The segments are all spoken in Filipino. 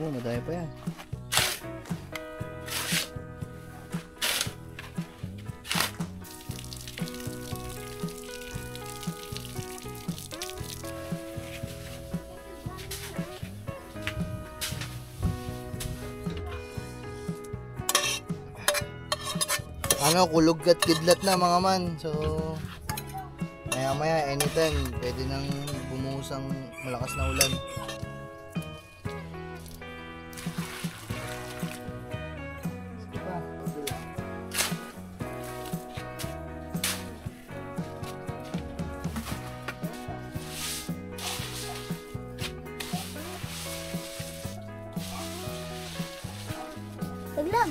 Oo, madami pa yan. Ano, kulog at kidlat na mga man. So, maya anytime pwede nang bumuhos ang malakas na ulan. Taglag.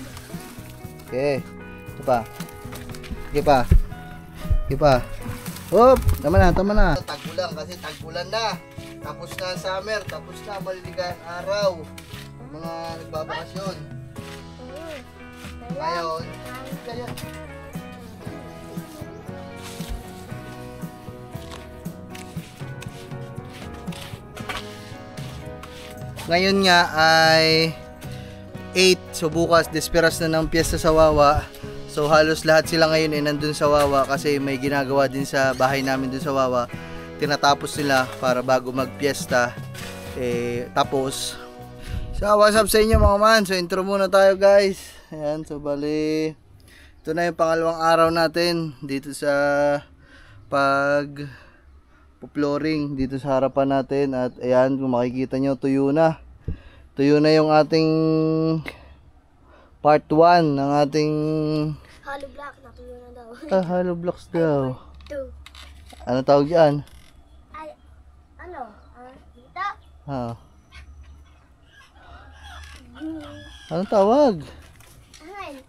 Okay. Ito pa. Sige pa. Sige pa. Hop! Tama na, tama na. Tag-ulan kasi tag-ulan na. Tapos na summer, tapos na maliligayang araw. Mga nagbabakasyon. Ngayon, kaya ngayon nga ay 8. So bukas desperas na ng piyesta sa Wawa. So halos lahat sila ngayon ay nandun sa Wawa kasi may ginagawa din sa bahay namin dun sa Wawa. Tinatapos nila para bago magpiesta. Tapos so what's up sa inyo mga man. So intro muna tayo guys. Ayan, so bali ito na yung pangalawang araw natin dito sa flooring dito sa harapan natin. At ayan, kung makikita nyo, tuyo na yung ating part 1 ng ating Hollow block, natuyo na daw. hollow blocks daw. Two. Ano tawag yan? Ay, ano? Dito? Ano tawag? Angay.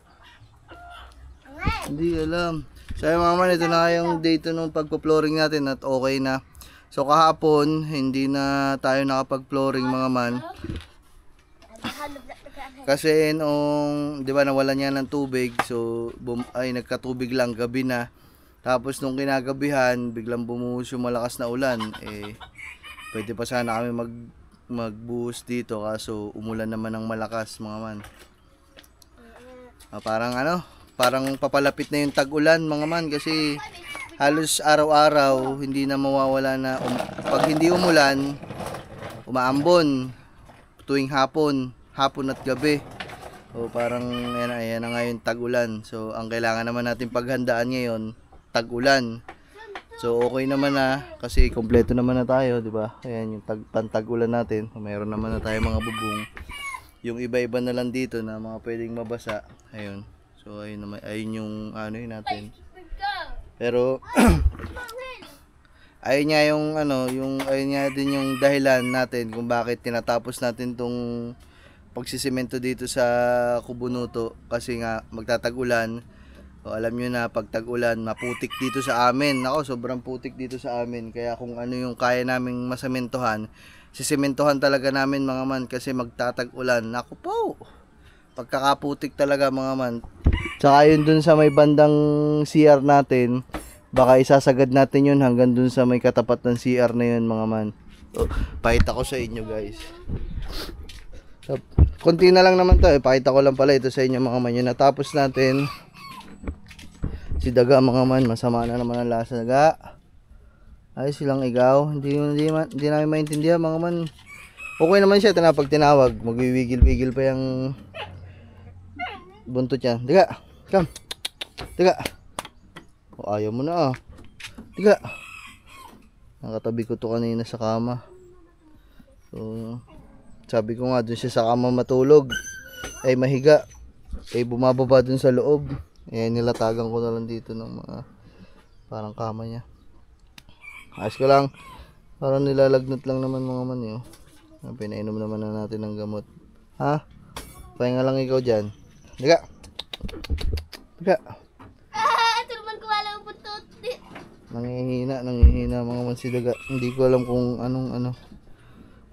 Angay. Hindi alam. So ayun mga man, ito na yung date nung pagpo-flooring natin at okay na. So kahapon hindi na tayo nakapag-flooring mga man. Hollow block na angay. Kasi nung, di ba, nawalan niya ng tubig. So nagkatubig lang gabi na. Tapos nung kinagabihan, biglang bumuhos yung malakas na ulan. Pwede pa sana kami magbuhos dito kaso umulan naman ng malakas mga man. Parang papalapit na yung tag-ulan mga man kasi halos araw-araw hindi na mawawala na pag hindi umulan, umaambon tuwing hapon at gabi. O parang ayan na ngayon tag-ulan. So ang kailangan naman natin paghandaan ngayon, tag-ulan. So okay naman na kasi kompleto naman na tayo, di ba? Ayan yung pantag-ulan natin. Mayroon naman na tayo mga bubong. Yung iba-iba na lang dito na mga pwedeng mabasa. Ayun. So ayun naman, ayun yung ano yun natin. Pero ayun nga yung ayun nga din yung dahilan natin kung bakit tinatapos natin tong pagsisemento dito sa Kubunuto kasi nga magtatag-ulan. O, alam nyo na pag tag-ulan maputik dito sa amin. Nako, sobrang putik dito sa amin. Kaya kung ano yung kaya naming masementohan, sisementohan talaga namin mga man kasi magtatag-ulan. Nako po, pagkakaputik talaga mga man. Tsaka yun dun sa may bandang CR natin, baka isasagad natin yun hanggang dun sa may katapat ng CR na yun mga man. So, pakita ko sa inyo guys. So, konti na lang naman to. Pakita ko lang pala ito sa inyo mga man. Yung natapos natin si Daga mga man, masama na naman ang lasa. Daga, ay silang igaw, hindi namin maintindihan mga man. Okay naman siya, pag tinawag magwiwigil-wigil pa yung buntot niya. Daga, come. Daga, ayaw mo na. Daga, nakatabi ko to kanina sa kama. So sabi ko nga dun siya sa kama matulog, ay mahiga, ay bumababa dun sa loob. Nilatagan ko na lang dito ng mga parang kama niya. Ayos ko lang. Parang nilalagnat lang naman mga man yun. Pinainom naman na natin ng gamot. Ha? Pahinga lang ikaw dyan. Diga. Diga. Tulman ko wala ang putot. Nangihina mga man si Daga. Hindi ko alam kung anong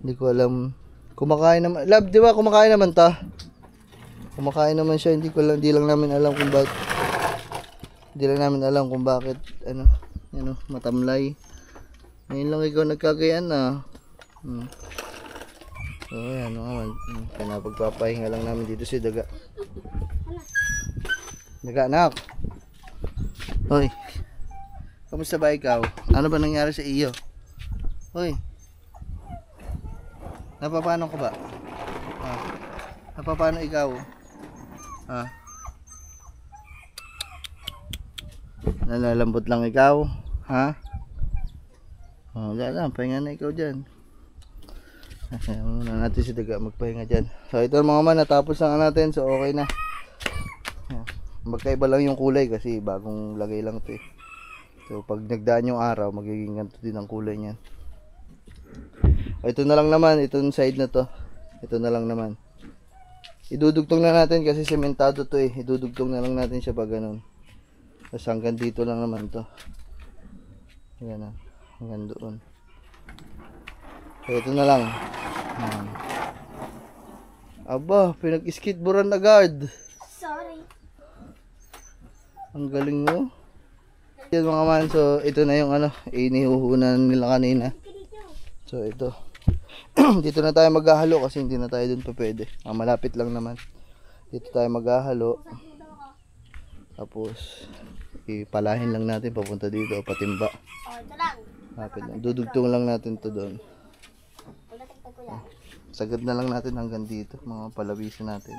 Hindi ko alam. Kumakain naman. Love, di ba kumakain naman ta? Kumakain naman siya, hindi lang namin alam kung bakit. Hindi lang namin alam kung bakit matamlay. Ngayon lang ikaw nagkagayaan na. So yan mga man, pinapagpapahinga lang namin dito si Daga. Daga anak. Hoy. Kamusta ba ikaw? Ano ba nangyari sa iyo? Hoy. Napapano ka ba? Napapano ikaw? Nalalambot lang ikaw? Ha? Wala lang, pahinga na ikaw dyan. Muna natin si Daga magpahinga dyan. So ito mga man, natapos na natin. So okay na. Magkaiba lang yung kulay kasi bagong lagay lang ito eh. So pag nagdaan yung araw, magiging ganito din ang kulay niyan. Ito na lang naman, itong side na to. Ito na lang naman. Idudugtong na natin kasi sementado to eh. Idudugtong na lang natin siya pag ganun. Tapos hanggang dito lang naman to. Ayan na, hanggang doon. So ito na lang. Aba, pinag-skateboardan agad. Sorry. Ang galing mo. Yan mga man, so ito na yung inihuhunan nila kanina. So ito. Dito na tayo maghahalo kasi hindi na tayo dun pa pwede. Malapit lang naman. Dito tayo maghahalo. Tapos ipalahin lang natin papunta dito o patimba. Ito lang. Malapit lang. Dudugtong lang natin to doon. Sagad na lang natin hanggang dito. Mga palawisin natin.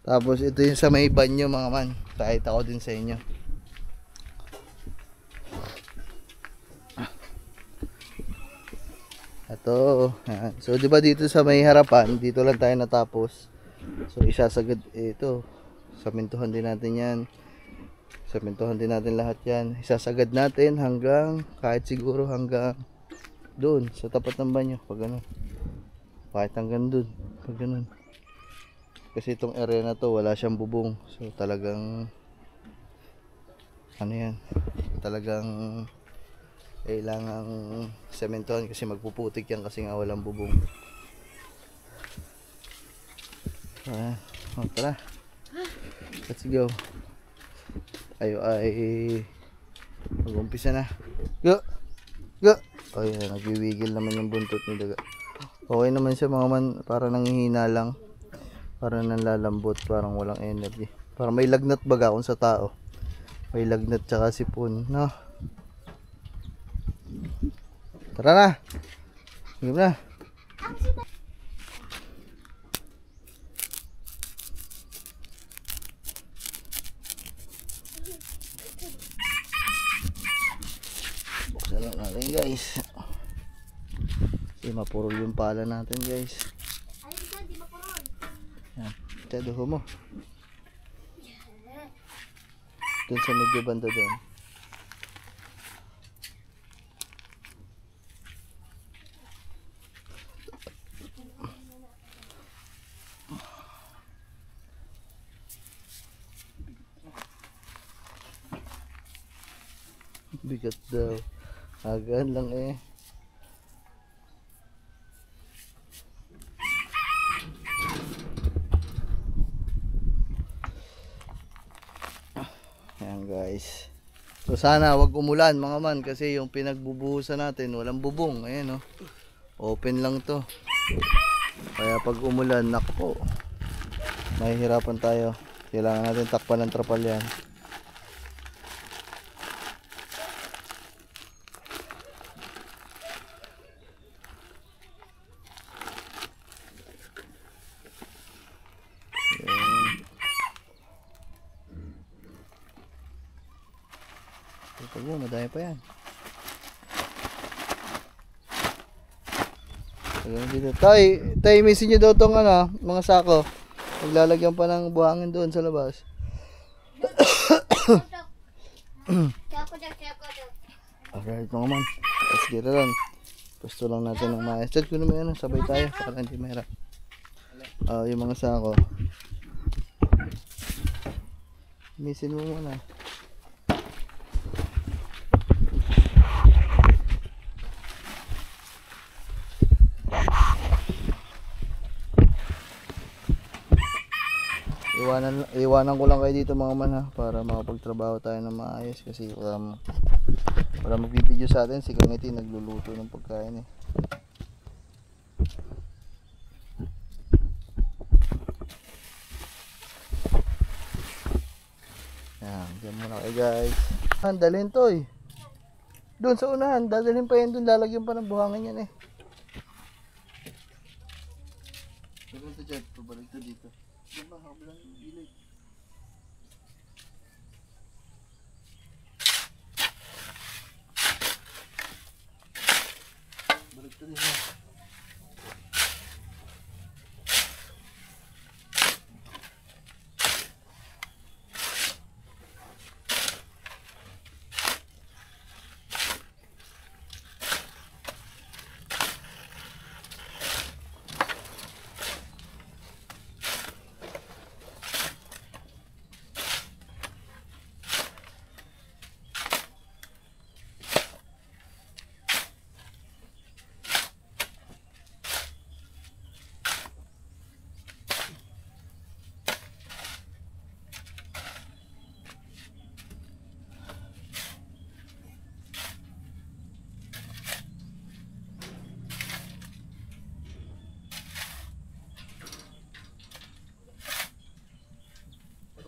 Tapos ito yung sa may banyo mga man. Kahit ako din sa inyo. Ito. Yan. So di ba dito sa may harapan, dito lang tayo natapos. So isasagad ito. Samintuhan din natin 'yan. Samintuhan din natin lahat 'yan. Isasagad natin hanggang kahit siguro hanggang doon sa tapat ng banyo pag ano. Kahit hanggang doon pag ganun. Kasi itong area na to wala siyang bubong. So talagang ano yan, talagang kailangang sementohan kasi magpuputik yan kasi nga walang bubong. Tara, let's go. Ayo ay mag-umpisa na. Go! Go! Oh yan, nagwiwigil naman yung buntot ni Daga. Okay naman siya mga man, para nanghihina lang. Para nanlalambot, parang walang energy. Parang may lagnat baga kung sa tao. May lagnat tsaka sipon, no? Tara na! Sige na! Buksan lang natin guys. Kasi mapurol yung pala natin guys. Yan, taduho mo. Doon sa medyo banda doon. Bigat daw. Agan lang eh. Ayan guys. So sana wag umulan mga man kasi yung pinagbubuhusan natin walang bubong. Ayan oh. Open lang to. Kaya pag umulan, nako, mahihirapan tayo. Kailangan natin takpan ng trapal yan. Ito, madami pa yan. Dito. Tay, misin nyo daw tong mga sako. Maglalagyan pa ng buhangin doon sa labas. Alright mga man. Let's get it on. Gusto lang natin ng maayos. Chat ko naman sabay tayo para hindi mahirap. Yung mga sako. Misin mo muna. Iwanan ko lang kayo dito mga man ha, para makapagtrabaho tayo ng maayos kasi wala magbibideo sa atin. Si Kangiti nagluluto ng pagkain eh. Yan, dyan muna kayo guys. Dalhin to eh. Doon sa unahan, dadalhin pa yan doon, lalagyan pa ng buhangin yan eh. Pabalik to dyan, pabalik to dito. Diba, habilang gilid. Balik to dito.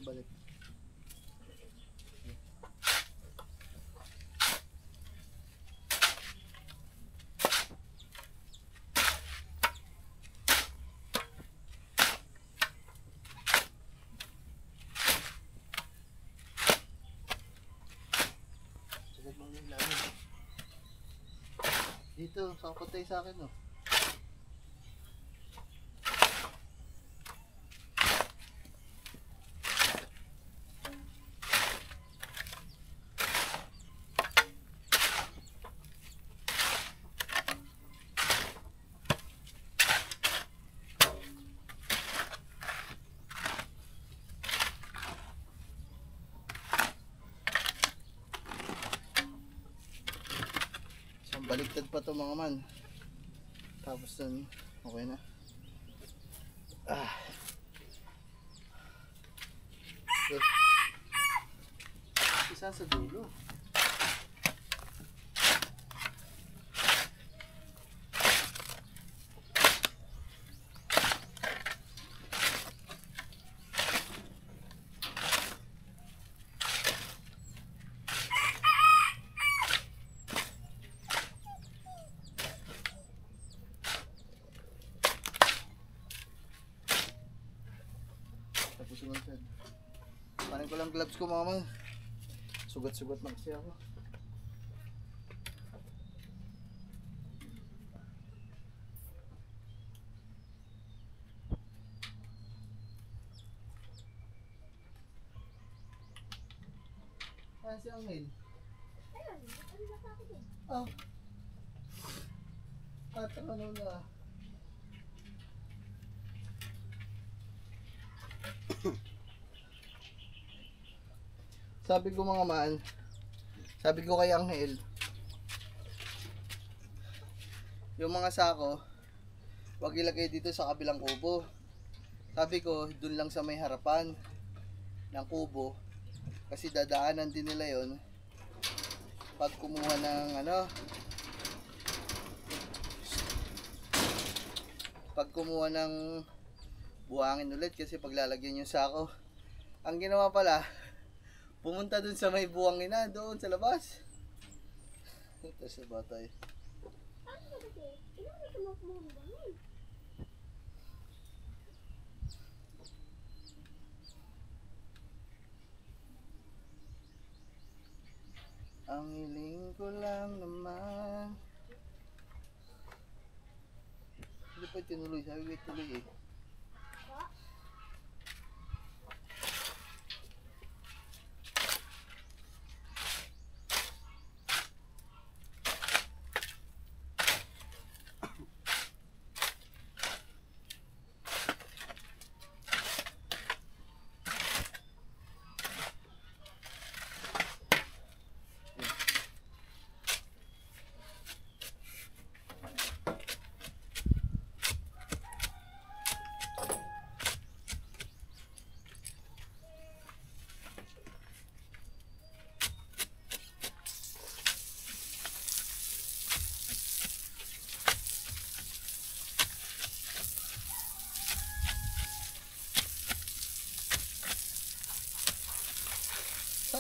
Balik. Dito, sakot tayo sa akin, no? Baliktad pa to mga man. Tapos dun, okay na. Okay. Isa sa dulo. Sugat-sugat. Panin ko lang gloves ko mga man. Sugat-sugat na kasi ako. Ayan si Angel. Ayun, ano ba sa akin din? Oh. At ano na. Sabi ko mga man, sabi ko kay Angel, yung mga sako, wag ilagay dito sa kabilang kubo. Sabi ko, dun lang sa may harapan ng kubo, kasi dadaanan din nila yon pag kumuha ng pag kumuha ng buhangin ulit, kasi paglalagyan yung sako. Ang ginawa pala, pumunta dun sa may buwangin na, doon sa labas. Ito sa batay. Ano ba kasi? Ilang may kumuha mo ba? Ang hiling ko lang naman. Hindi pa tinuloy, sabi ko tuloy eh.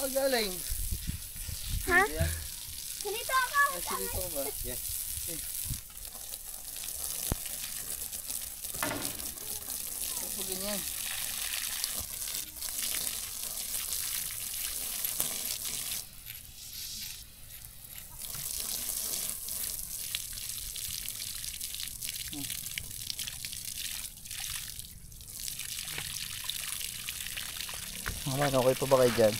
Saan ka galing? Ha? Yan. Ganito ako. Ay, silito ko ba? Yes. Ano po ganyan? Okay pa ba kayo dyan?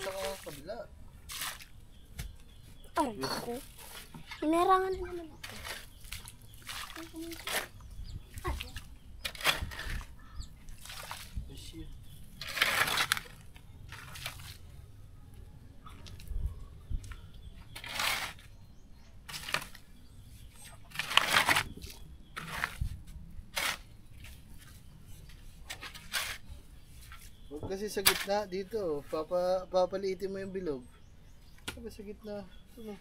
Saan ka sa kabila? Ay, ako. Hinarangan na naman ako. Oh, shit. Huwag kasi sa gitna dito. Papaliitin mo yung bilog. Huwag sa gitna. Ano?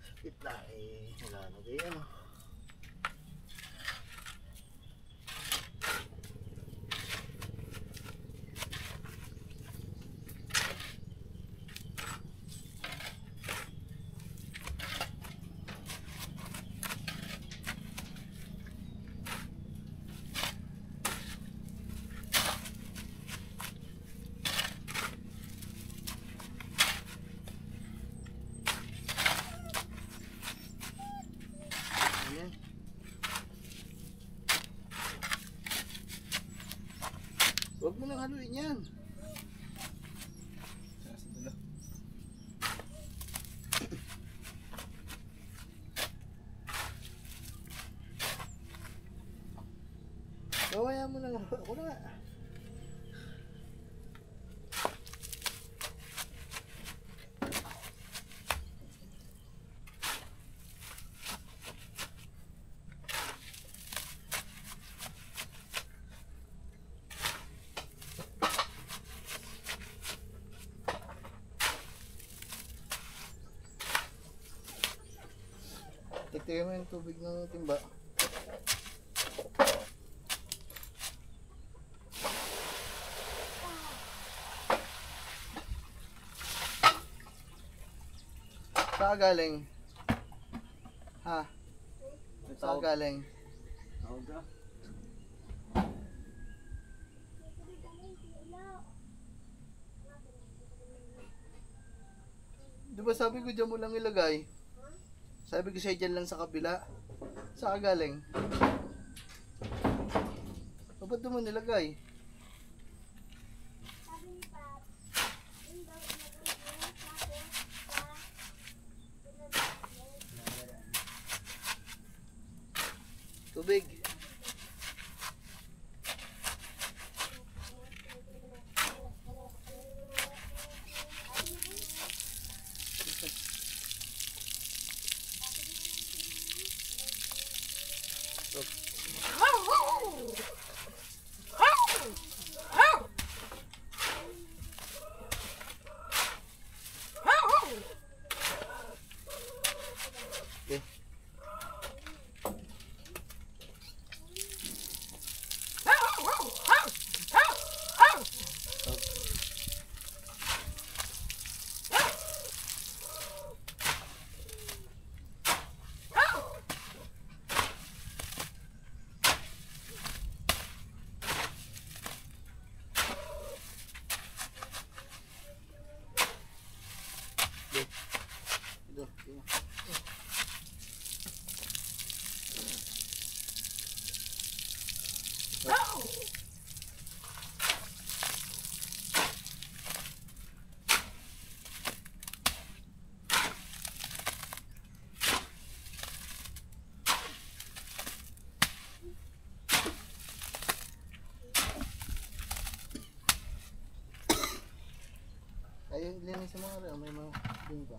Sa gitna eh. Wala na kayo ano. Ayan. Huwag mo nang haluin yan. Gawaya mo na. Ako na nga. Tigtigyan mo yung tubig ng timba. Saan ka galing? Ha? Saan ka galing? Tawag ka? Di ba sabi ko dyan mo lang ilagay? Sabi ko sa'yo dyan lang sa kabila. Saan ka galing? O ba't doon mo nilagay? Sabi ni Pat, yun daw linis sa mga rin. May mga din pa.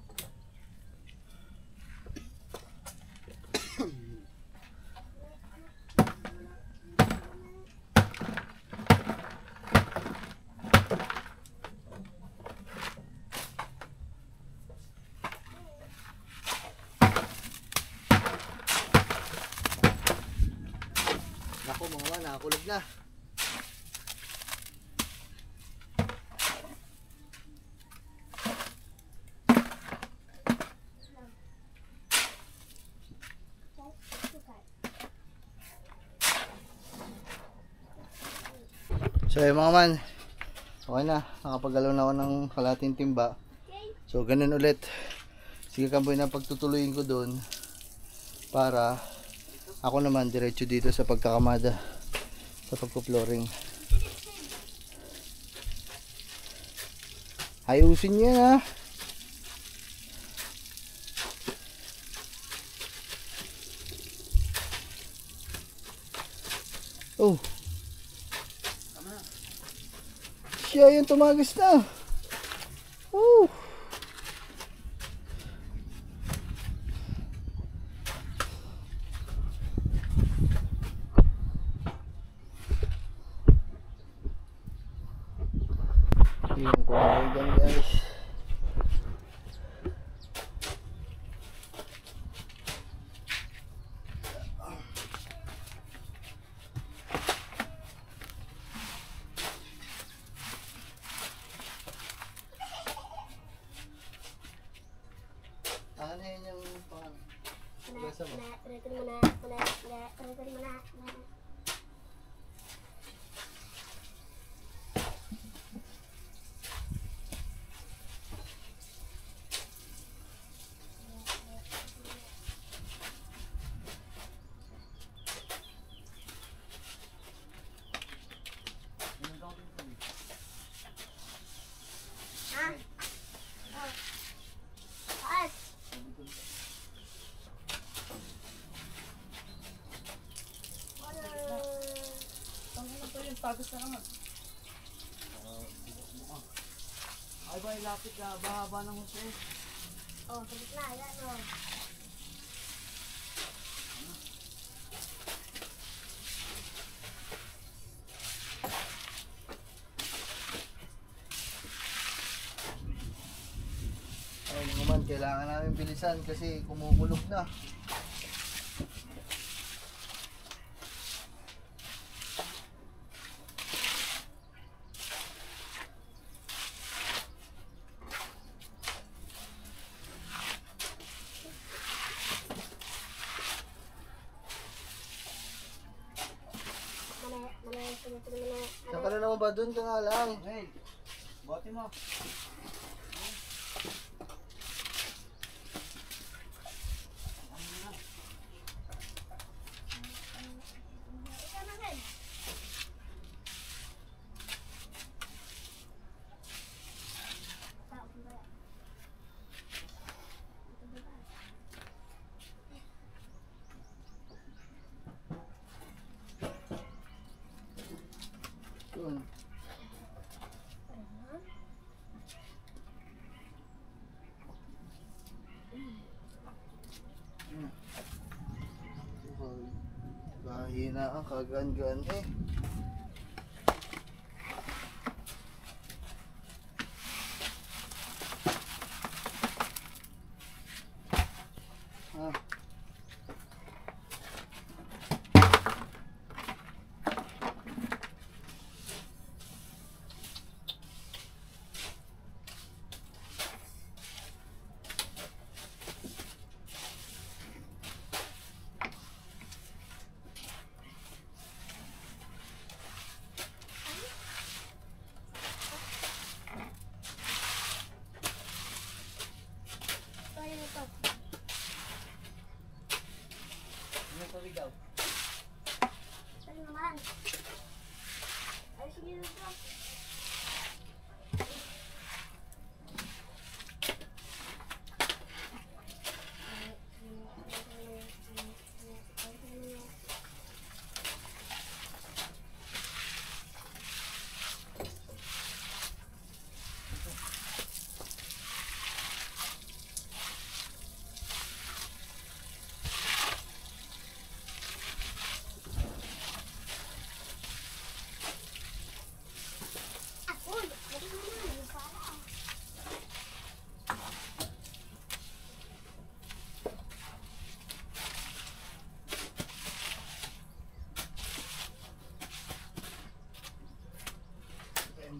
Nako mga man, nakakulog na. So yung mga man, okay na, nakapagalaw na ako ng kalating timba. So ganun ulit. Sige kamboy na pagtutuloyin ko doon para ako naman diretso dito sa pagkakamada sa pagko-flooring. Ayusin niyo yan ha. Oh. Siya yung tumagas na. Oh. Yung kumain dyan guys. Ano yun yung pang... Gasa mo? Pagos na naman. Ay ba, ilapit ka. Bahaba ng huso. Oh, sabit na. Yan o. Ay naman, kailangan namin bilisan kasi kumukulog na. Saan ka na naman ba? Doon ka nga lang. Hey, bote mo. Doon. Bahina ang kagaan-gaan eh. Ah.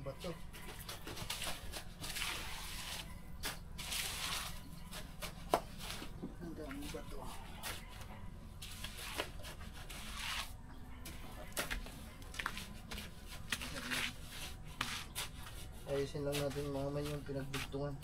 bato. Ang daming bato. Ayusin lang natin mga man yung pinagbugtungan.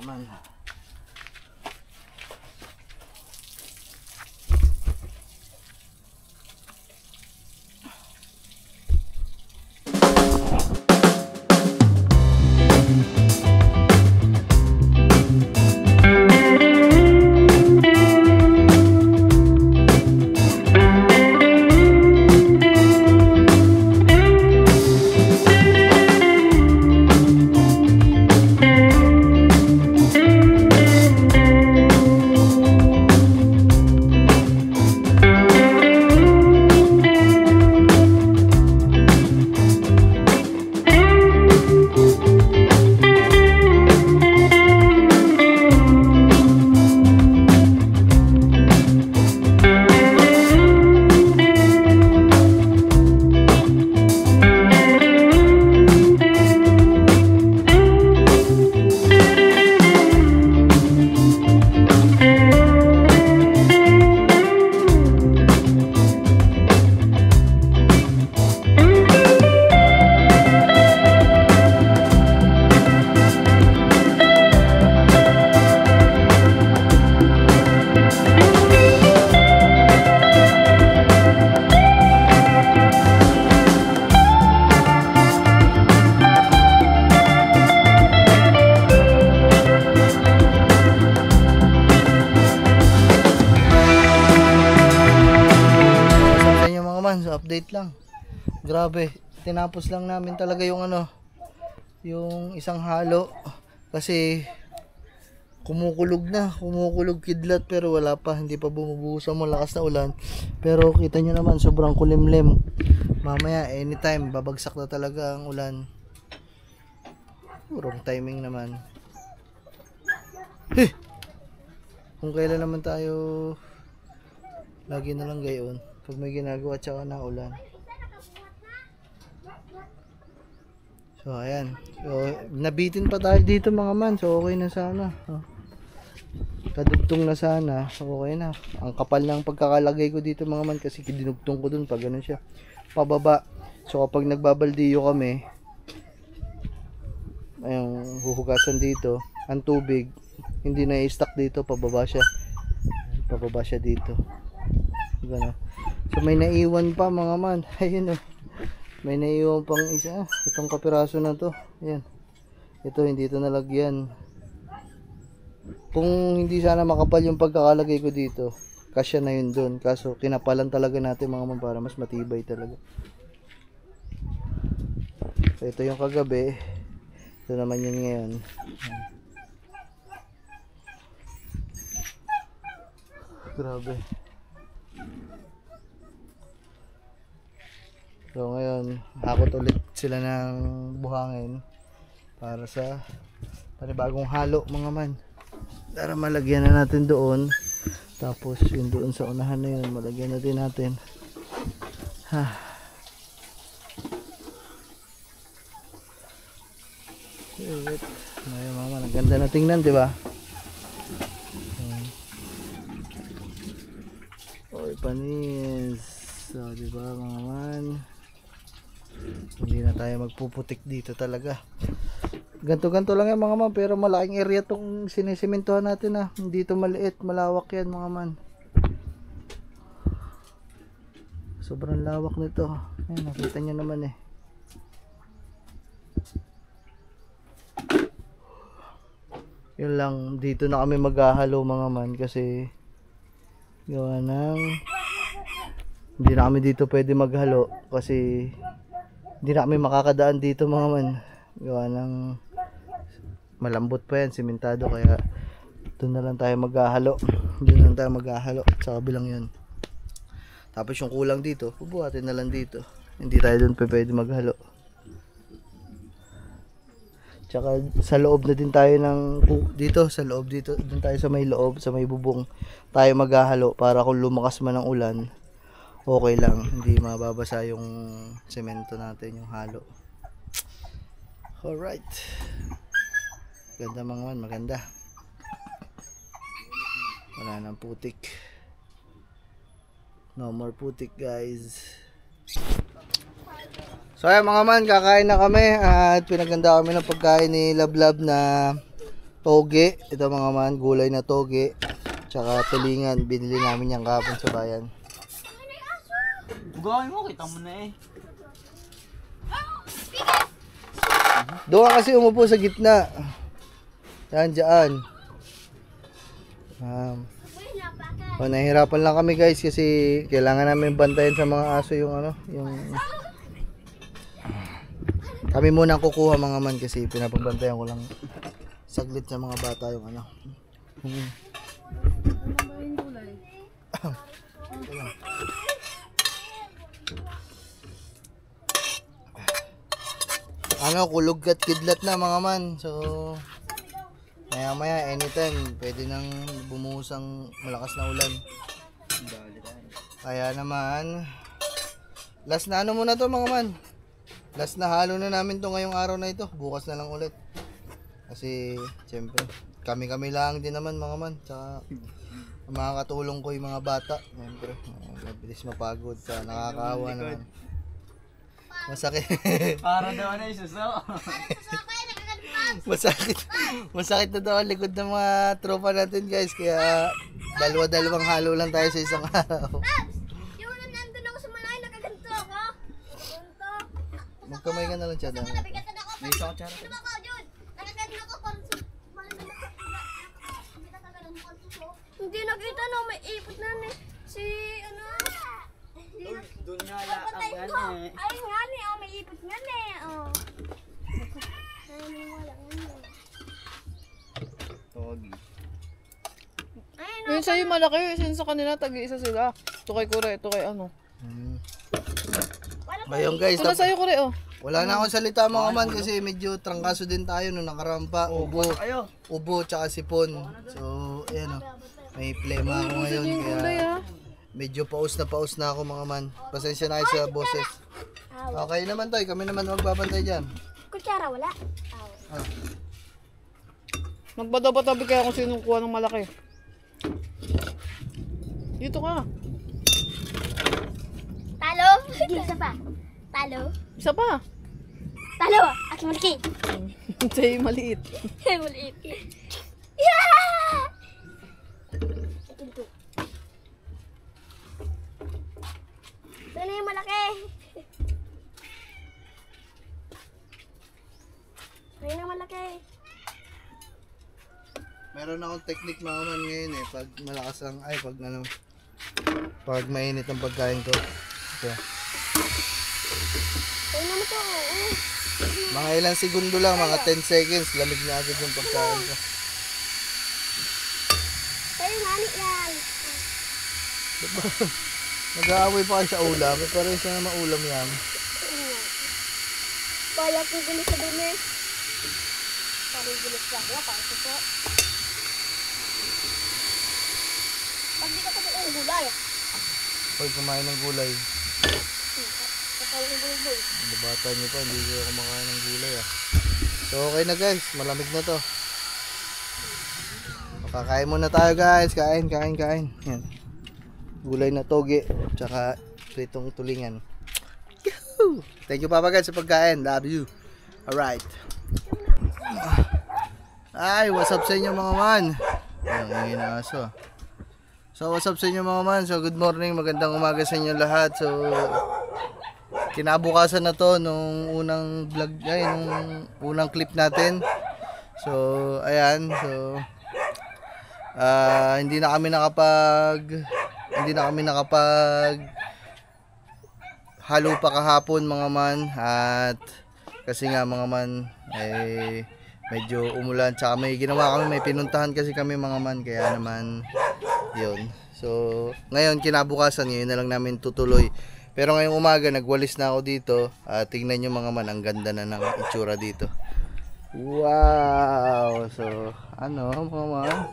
Naman. So update lang. Grabe, tinapos lang namin talaga yung yung isang halo kasi kumukulog kidlat pero wala pa, hindi pa bumubuhos ang malakas na ulan. Pero kita nyo naman sobrang kulimlim. Mamaya anytime babagsak na talaga ang ulan. Wrong timing naman. Kung kailan naman tayo lagi na lang gayon pag may ginagawa tsaka na ulan. So ayan, so nabitin pa tayo dito mga man, so okay na sana. Kadugtong na sana, so okay na. Ang kapal ng pagkakalagay ko dito mga man kasi dinugtong ko dun pag ganun siya pababa. So kapag nagbabaldiyo kami, ayun, huhugasan dito ang tubig, hindi na i-stack dito, pababa siya dito gano'n. So may naiwan pa mga man, ayun may naiwan pang isa, itong kapiraso na to, ayan, ito hindi ito nalagyan. Kung hindi sana makapal yung pagkakalagay ko dito, kasya na yun doon, kaso kinapalan talaga natin mga man para mas matibay talaga. So ito yung kagabi, ito naman yun ngayon. Grabe. So ngayon, hakot ulit sila ng buhangin para sa panibagong halo mga man. Para malagyan na natin doon. Tapos yun doon sa unahan na yun, malagyan na din natin. Ngayon mga man, ang ganda na tingnan, di ba? Oy, panis. So, di ba mga man? Hindi na tayo magpuputik dito talaga. Ganto-ganto lang yan mga man, pero malaking area tong sinisimentohan natin Hindi to maliit, malawak yan mga man. Sobrang lawak nito. Ayan, nakita nyo naman Yun lang, dito na kami maghahalo mga man kasi gawa ng hindi na kami dito pwede maghalo kasi hindi na kami makakadaan dito mga man. Gawa ng malambot pa yan, simentado, kaya doon na lang tayo maghahalo. Doon na lang tayo maghahalo sa kabilang yun. Tapos yung kulang dito, bubuhatin na lang dito. Hindi tayo doon pwede maghalo. Tsaka sa loob na din tayo ng dito, sa loob dito, doon tayo sa may loob, sa may bubong tayo maghahalo para kung lumakas man ang ulan, okay lang, hindi mababasa yung semento natin, yung halo. Alright. Ganda mga man, maganda. Wala nang putik. No more putik guys. So ayan mga man, kakain na kami at pinaganda kami ng pagkain ni Lablab na toge. Ito mga man, gulay na toge. Tsaka tulingan, binili namin yan kahapon sa bayan. Gawin mo, kita mo na eh. Doon ka kasi umupo sa gitna. Yan, dyan. Nahihirapan lang kami guys kasi kailangan namin bantayan sa mga aso yung ano, yung kami muna ang kukuha mga man kasi pinapagbantayan ko lang saglit sa mga bata yung ano. Ano, kulog at kidlat na mga man. So maya maya anytime pwede nang bumuhos ang malakas na ulan. Kaya naman last na ano muna to mga man. Last na halo na namin to ngayong araw na ito. Bukas na lang ulit. Kasi siyempre kami lang din naman mga man. Tsaka makakatulong ko yung mga bata. Siyempre mabilis mapagod sa nakakaawa naman. Masakit. Para daw na isuso. Masakit na daw ang likod ng mga tropa natin guys. Kaya dalawang halo lang tayo sa isang araw. Yung nandun ako sa malay, nakaganto ako. Ganto. Magkamay ka na lang siya. Nabigatan ako. May isang kutsara. Ano ako yun? Nakaganto ako. Hindi nakita no, may ipot na ni. Si ano? Doon nga lang ang Patayin ko. ano eh. Ay nga ni, oh, may ipot nga ni. Oh. Ay, wala nga ni. Togi. Ay, no. Yung sa'yo malaki, yung sa kanila, tag-iisa sila. Ito kay Kure, ito kay ano. Ngayon guys, Ito na sa'yo, Kure, oh. wala na akong salita mga man kasi medyo trangkaso din tayo nung nakarampa. Ayo. Ubo tsaka sipon. So ayan o. May plema ako ngayon kaya medyo paus na ako mga man. Pasensya na kayo sa boses. Okay naman tayo, kami naman magbabantay dyan. Kutsara, wala. Ah. Magbatabi kaya kung sino kuha ng malaki. Dito ka. Talo? Isa pa. Talo? Isa pa. Talo! At malaki. Sa'yo maliit. Maliit. Yeah! Ito. Ito na yung malaki. Ayun ang malaki. Meron akong technique mga man ngayon eh. Pag malakas ang, pag mainit ang pagkain ko. Ito. Ayun naman ito. Mga ilang segundo lang, mga 10 seconds, lamig na agad yung pagkain ko. Ayun, nani yan. Nag-aaway pa kayo sa ulam, parang siya naman ulam yan. Kaya kong gulis sa dumi. Parang gulis ka. Parang ito. Pag di ka pa ang gulay. Pag kumain ng gulay, Kapag ng bulbul. bata niyo pa, hindi ko kumakain ng gulay ah. So okay na guys, malamig na to. Makakain muna tayo guys, kain. Yan. Gulay na toge, tsaka pritong tulingan. Yahoo! Thank you Papa guys sa pagkain, love you. Alright. Ay, what's up sa inyo mga man? Ay, na aso. So what's up sa inyo mga man? So good morning, magandang umaga sa inyo lahat. So kinabukasan na to nung unang vlog, nung unang clip natin. So, ayan. So, hindi na kami nakapag halo pa kahapon mga man, at kasi nga mga man ay medyo umulan, tsaka may ginawa kami, may pinuntahan kasi kami mga man, kaya naman yun. So ngayon kinabukasan, ngayon na lang namin tutuloy, pero ngayong umaga nagwalis na ako dito. Tingnan nyo mga man, ang ganda na ng itsura dito. Wow! So ano mga man,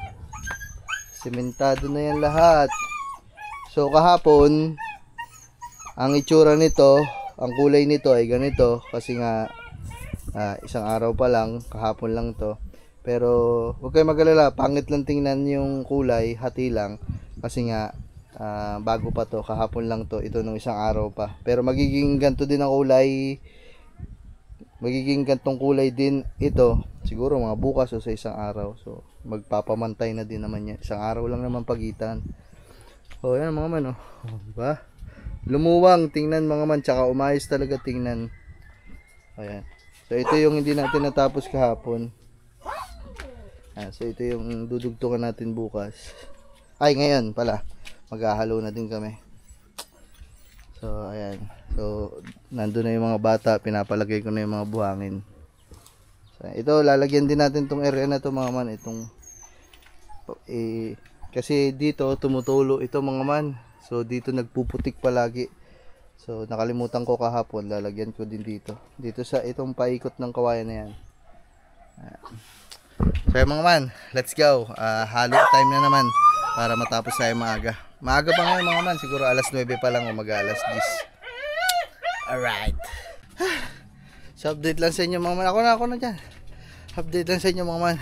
sementado na yan lahat. So kahapon ang itsura nito, ang kulay nito ay ganito kasi nga isang araw pa lang, kahapon lang to. Pero huwag kayo mag-alala, pangit lang tingnan yung kulay, hati lang kasi nga bago pa to, kahapon lang to, ito nung isang araw pa. Pero magiging ganto din ang kulay, magiging gantong kulay din ito siguro mga bukas o sa isang araw. So magpapamantay na din naman yan, isang araw lang naman pagitan. Oh yan mga man, oh diba? Lumuwang tingnan mga man, tsaka umayos talaga tingnan. Ayan. So ito yung hindi natin natapos kahapon. So ito yung dudugtungan natin bukas. Ay ngayon pala, maghahalo na din kami. So ayan. So nandun na yung mga bata, pinapalagay ko na yung mga buhangin. So ito, lalagyan din natin tong area na to mga man, itong kasi dito tumutulo ito mga man. So dito nagpuputik palagi. So nakalimutan ko kahapon, lalagyan ko din dito. Dito sa itong paikot ng kawayan na yan. So mga man, let's go. Halo time na naman para matapos tayo maaga. Maaga pa ngayon mga man, siguro alas 9 pa lang o mag-alas 10. Alright. So update lang sa inyo mga man. Ako na dyan. Update lang sa inyo mga man.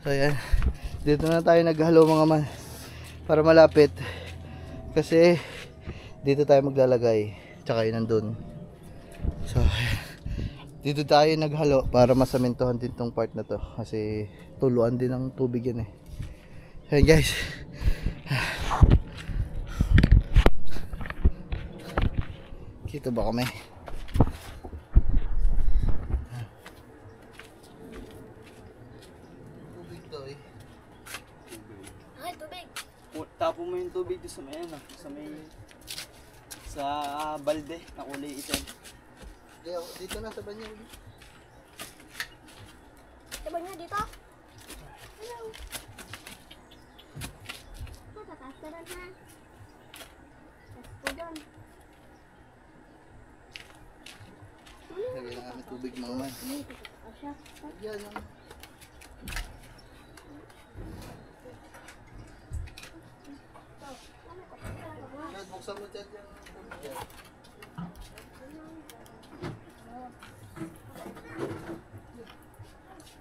So yan. Dito na tayo naghalo mga man. Para malapit. Kasi dito tayo maglalagay, tsaka yun nandun. So dito tayo naghalo para masamintuhan din tong part na to, kasi tuluan din ng tubig yan eh. So guys, kita ba kami? Tubig to eh. Ay, tubig. Tapo mo yung tubig doon sa may ano, sa balde na kulay itim. Dito na sa banyo. Diba nga dito? Hello. Matataas na rin ha. Tapos po dyan. Lagyan na kami tubig mga man. Asya. Yan ang buksan mo dyan yan.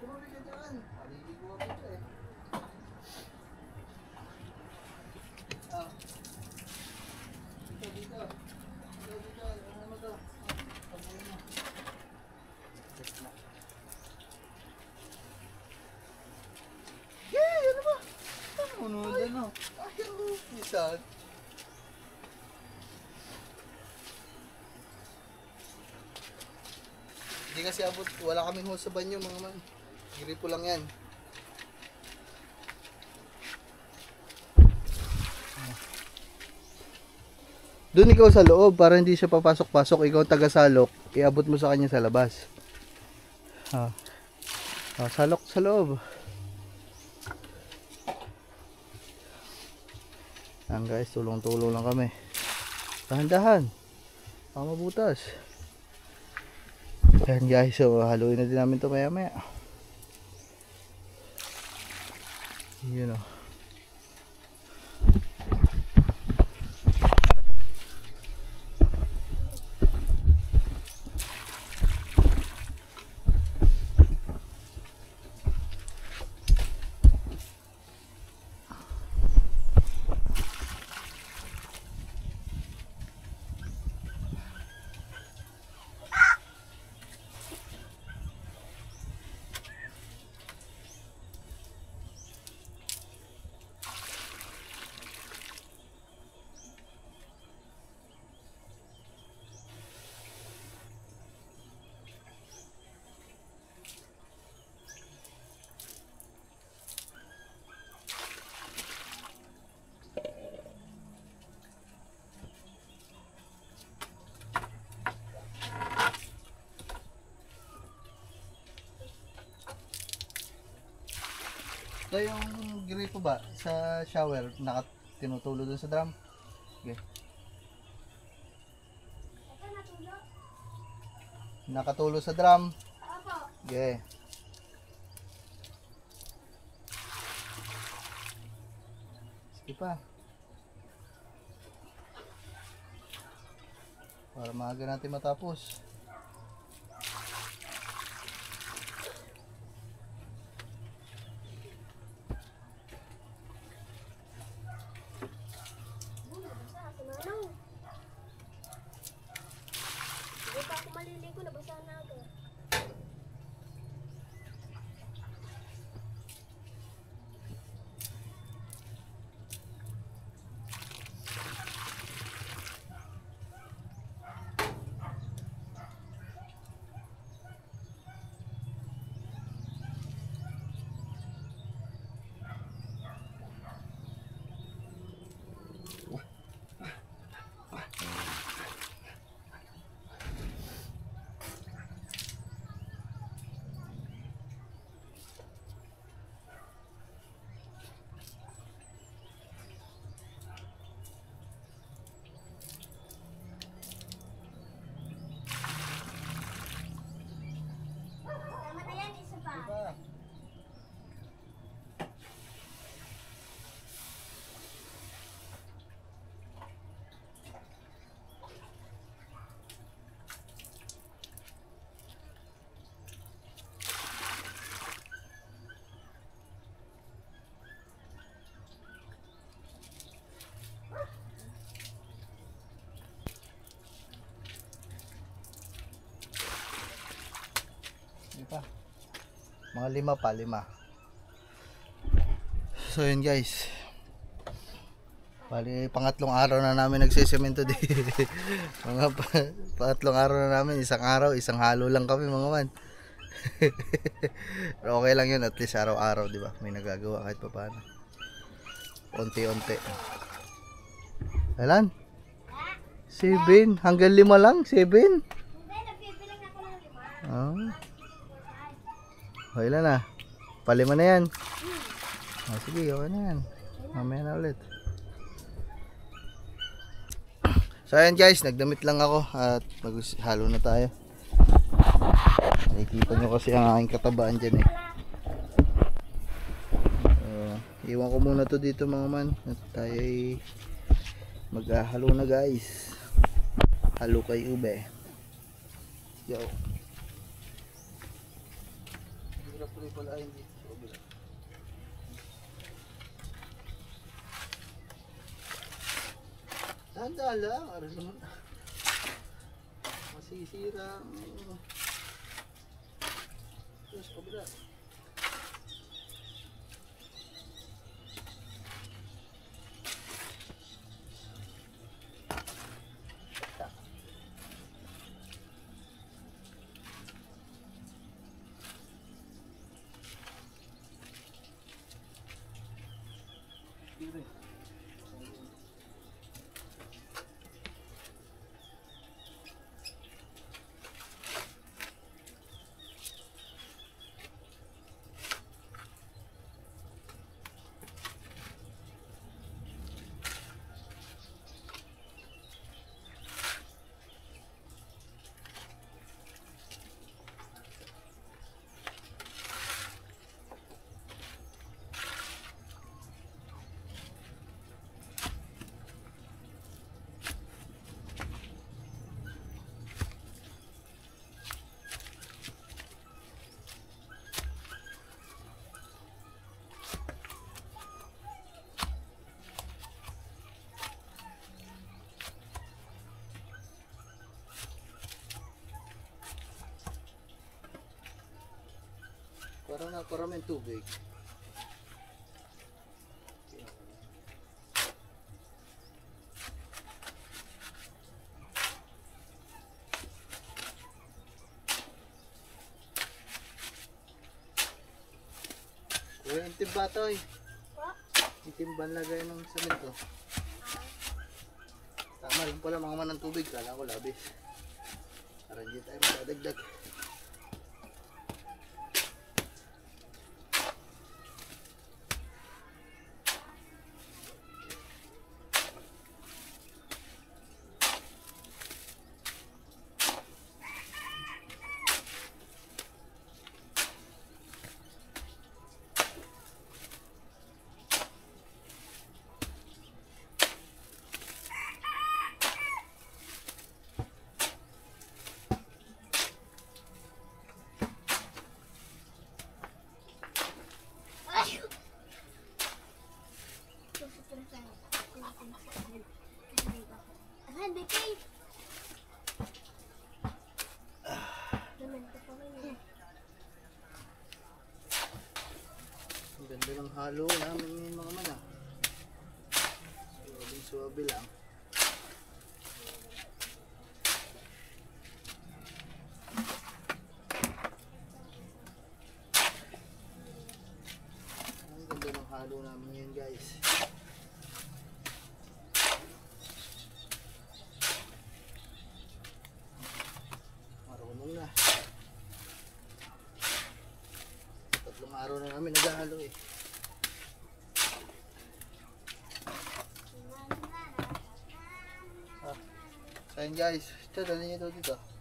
Tumuli ka dyan. Aliligo ako dyan eh. Dito. Ano mo to? Yay! Ano ba? Puno din oh. Ayaw! Isan. Hindi kasi abot, wala kaming hose sa banyo mga man. Gripo lang yan. Doon ikaw sa loob para hindi siya papasok-pasok. Ikaw taga-salok, iabot mo sa kanya sa labas. Salok sa loob. Ayan guys, tulong-tulong lang kami. Dahan-dahan. Mabutas. Ayan guys, so haluin na din namin ito maya maya. Yun o. Ito yung gripo ba sa shower, tinutulo dun sa drum. Okay. Ito natulo. Nakatulo sa drum. Opo. Okay. Sige pa. Para maaga natin matapos. Nabasa si Manong. Hindi pa ako maliligo, nabasa na agad. Tama na yan, isa pa. Sige pa. Mga 5 pa, 5. So yun guys. Bali, pangatlong araw na namin nagsisemento dito. Pangatlong araw na namin, isang araw, isang halo lang kami mga man. Pero okay lang yun, at least araw-araw, di ba? May nagagawa kahit pa paano. Unti-unti. Kailan? 7, hanggang 5 lang, 7. Hindi, nagbibilang ako ng 5. Oh. Okay lang na. Palima na yan. Oh, sige, okay na yan. Mamaya na ulit. So ayan guys, nagdamit lang ako at maghalo na tayo. Nakikita nyo kasi ang aking katabaan dyan eh. Iwan ko muna to dito mga man. At tayo ay maghalo na guys. Halo kay ube. Yo. Hirap tuloy pala hindi. Tanda lang, aras naman. Masisira. Terus kabila. Para may tubig. Kuya, yung timba to eh. Yung timban lagay ng semento. Tama lang pala mga man ng tubig. Kala ko labis. Para hindi tayo magdadagdag. Ganda ng halo namin ngayon mga mana. Suwabe lang. Ang ganda ng halo namin ngayon guys. Marunong na. Tatlong araw na namin naghahalo eh. So yun guys, ito dali nyo ito dito. Ito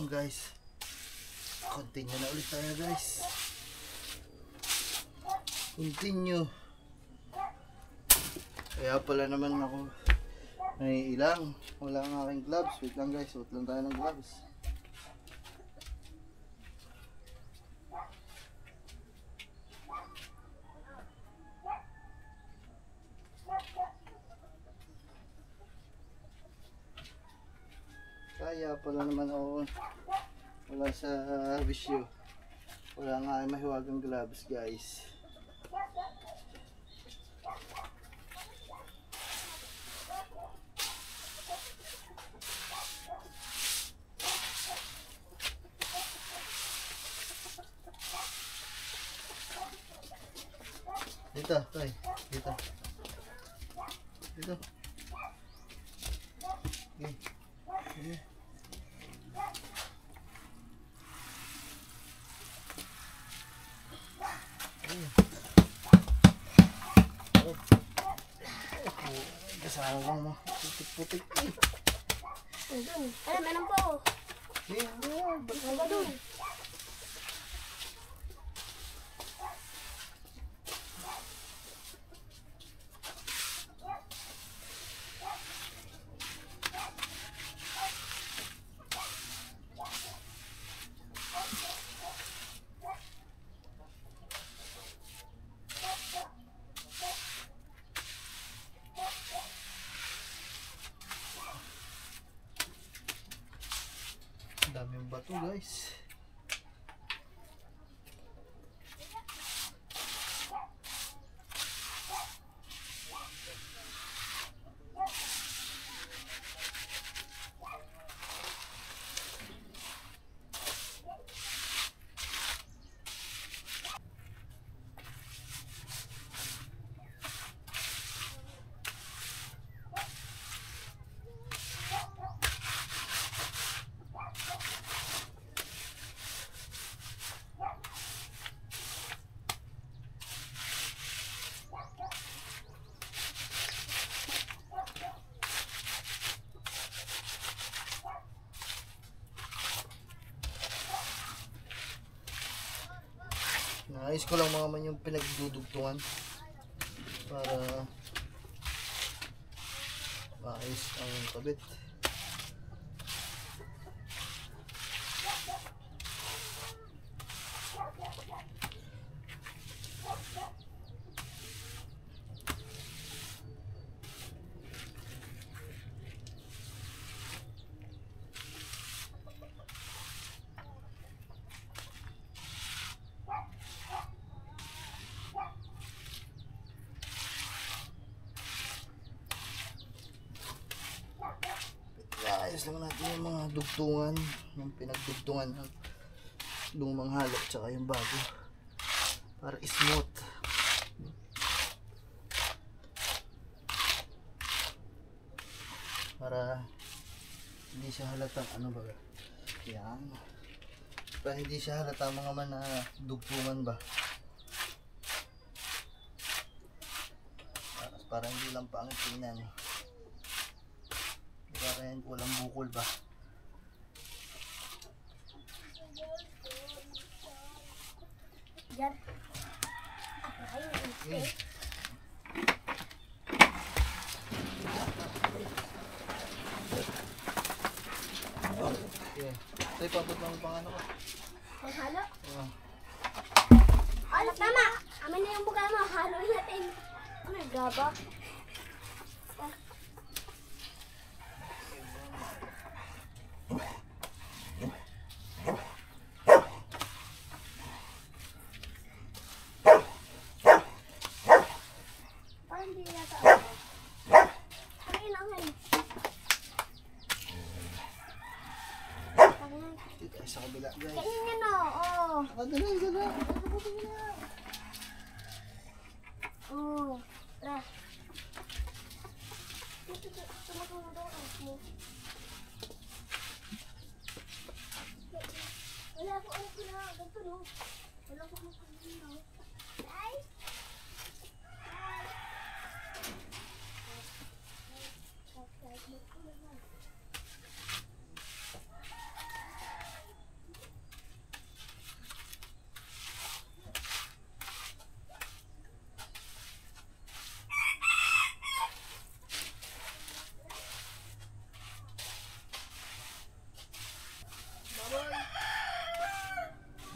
guys, continue na ulit tayo guys. Continue. Kaya pala naman ako naiilang. Wala ang aking gloves. Wait lang guys, suot lang tayo ng gloves. Kaya pala naman ako wala sa bisyo. Wala nga ay mahiwagang gloves guys. Dito, tay. Dito. Dito. Okay. Okay. Kasama lang mo. Putik-putik. Doon. Ay, meron po. Ayan, Ano doon? daming bato guys. Naayos ko lang mga man yung pinagdudugtungan para maayos ang kabit. Ayos lang natin yung mga dugtungan, yung pinagdugtungan ng lumang halo tsaka yung bago para smooth. Para hindi siya halatang ano ba? Yan. Para hindi siya halata mga man na dugtungan ba. para hindi lang pangit tingnan. Para yan walang bukol ba. Yan. Ay, Okay. Tay, papot lang pang ano ko. Halo. Oh. Ano, tama. Amin na yung buka mo. Halo natin. Ano, gaba? Parang hindi yata ako. Ayun lang yun. Dito tayo sa kabila guys. Kainin nyo no. Oh. Dali, dali. Oh. Tara. Tumatulong daw ako. Wala ko ano ko na. Ganito no. Wala ko ano ko na. Ay.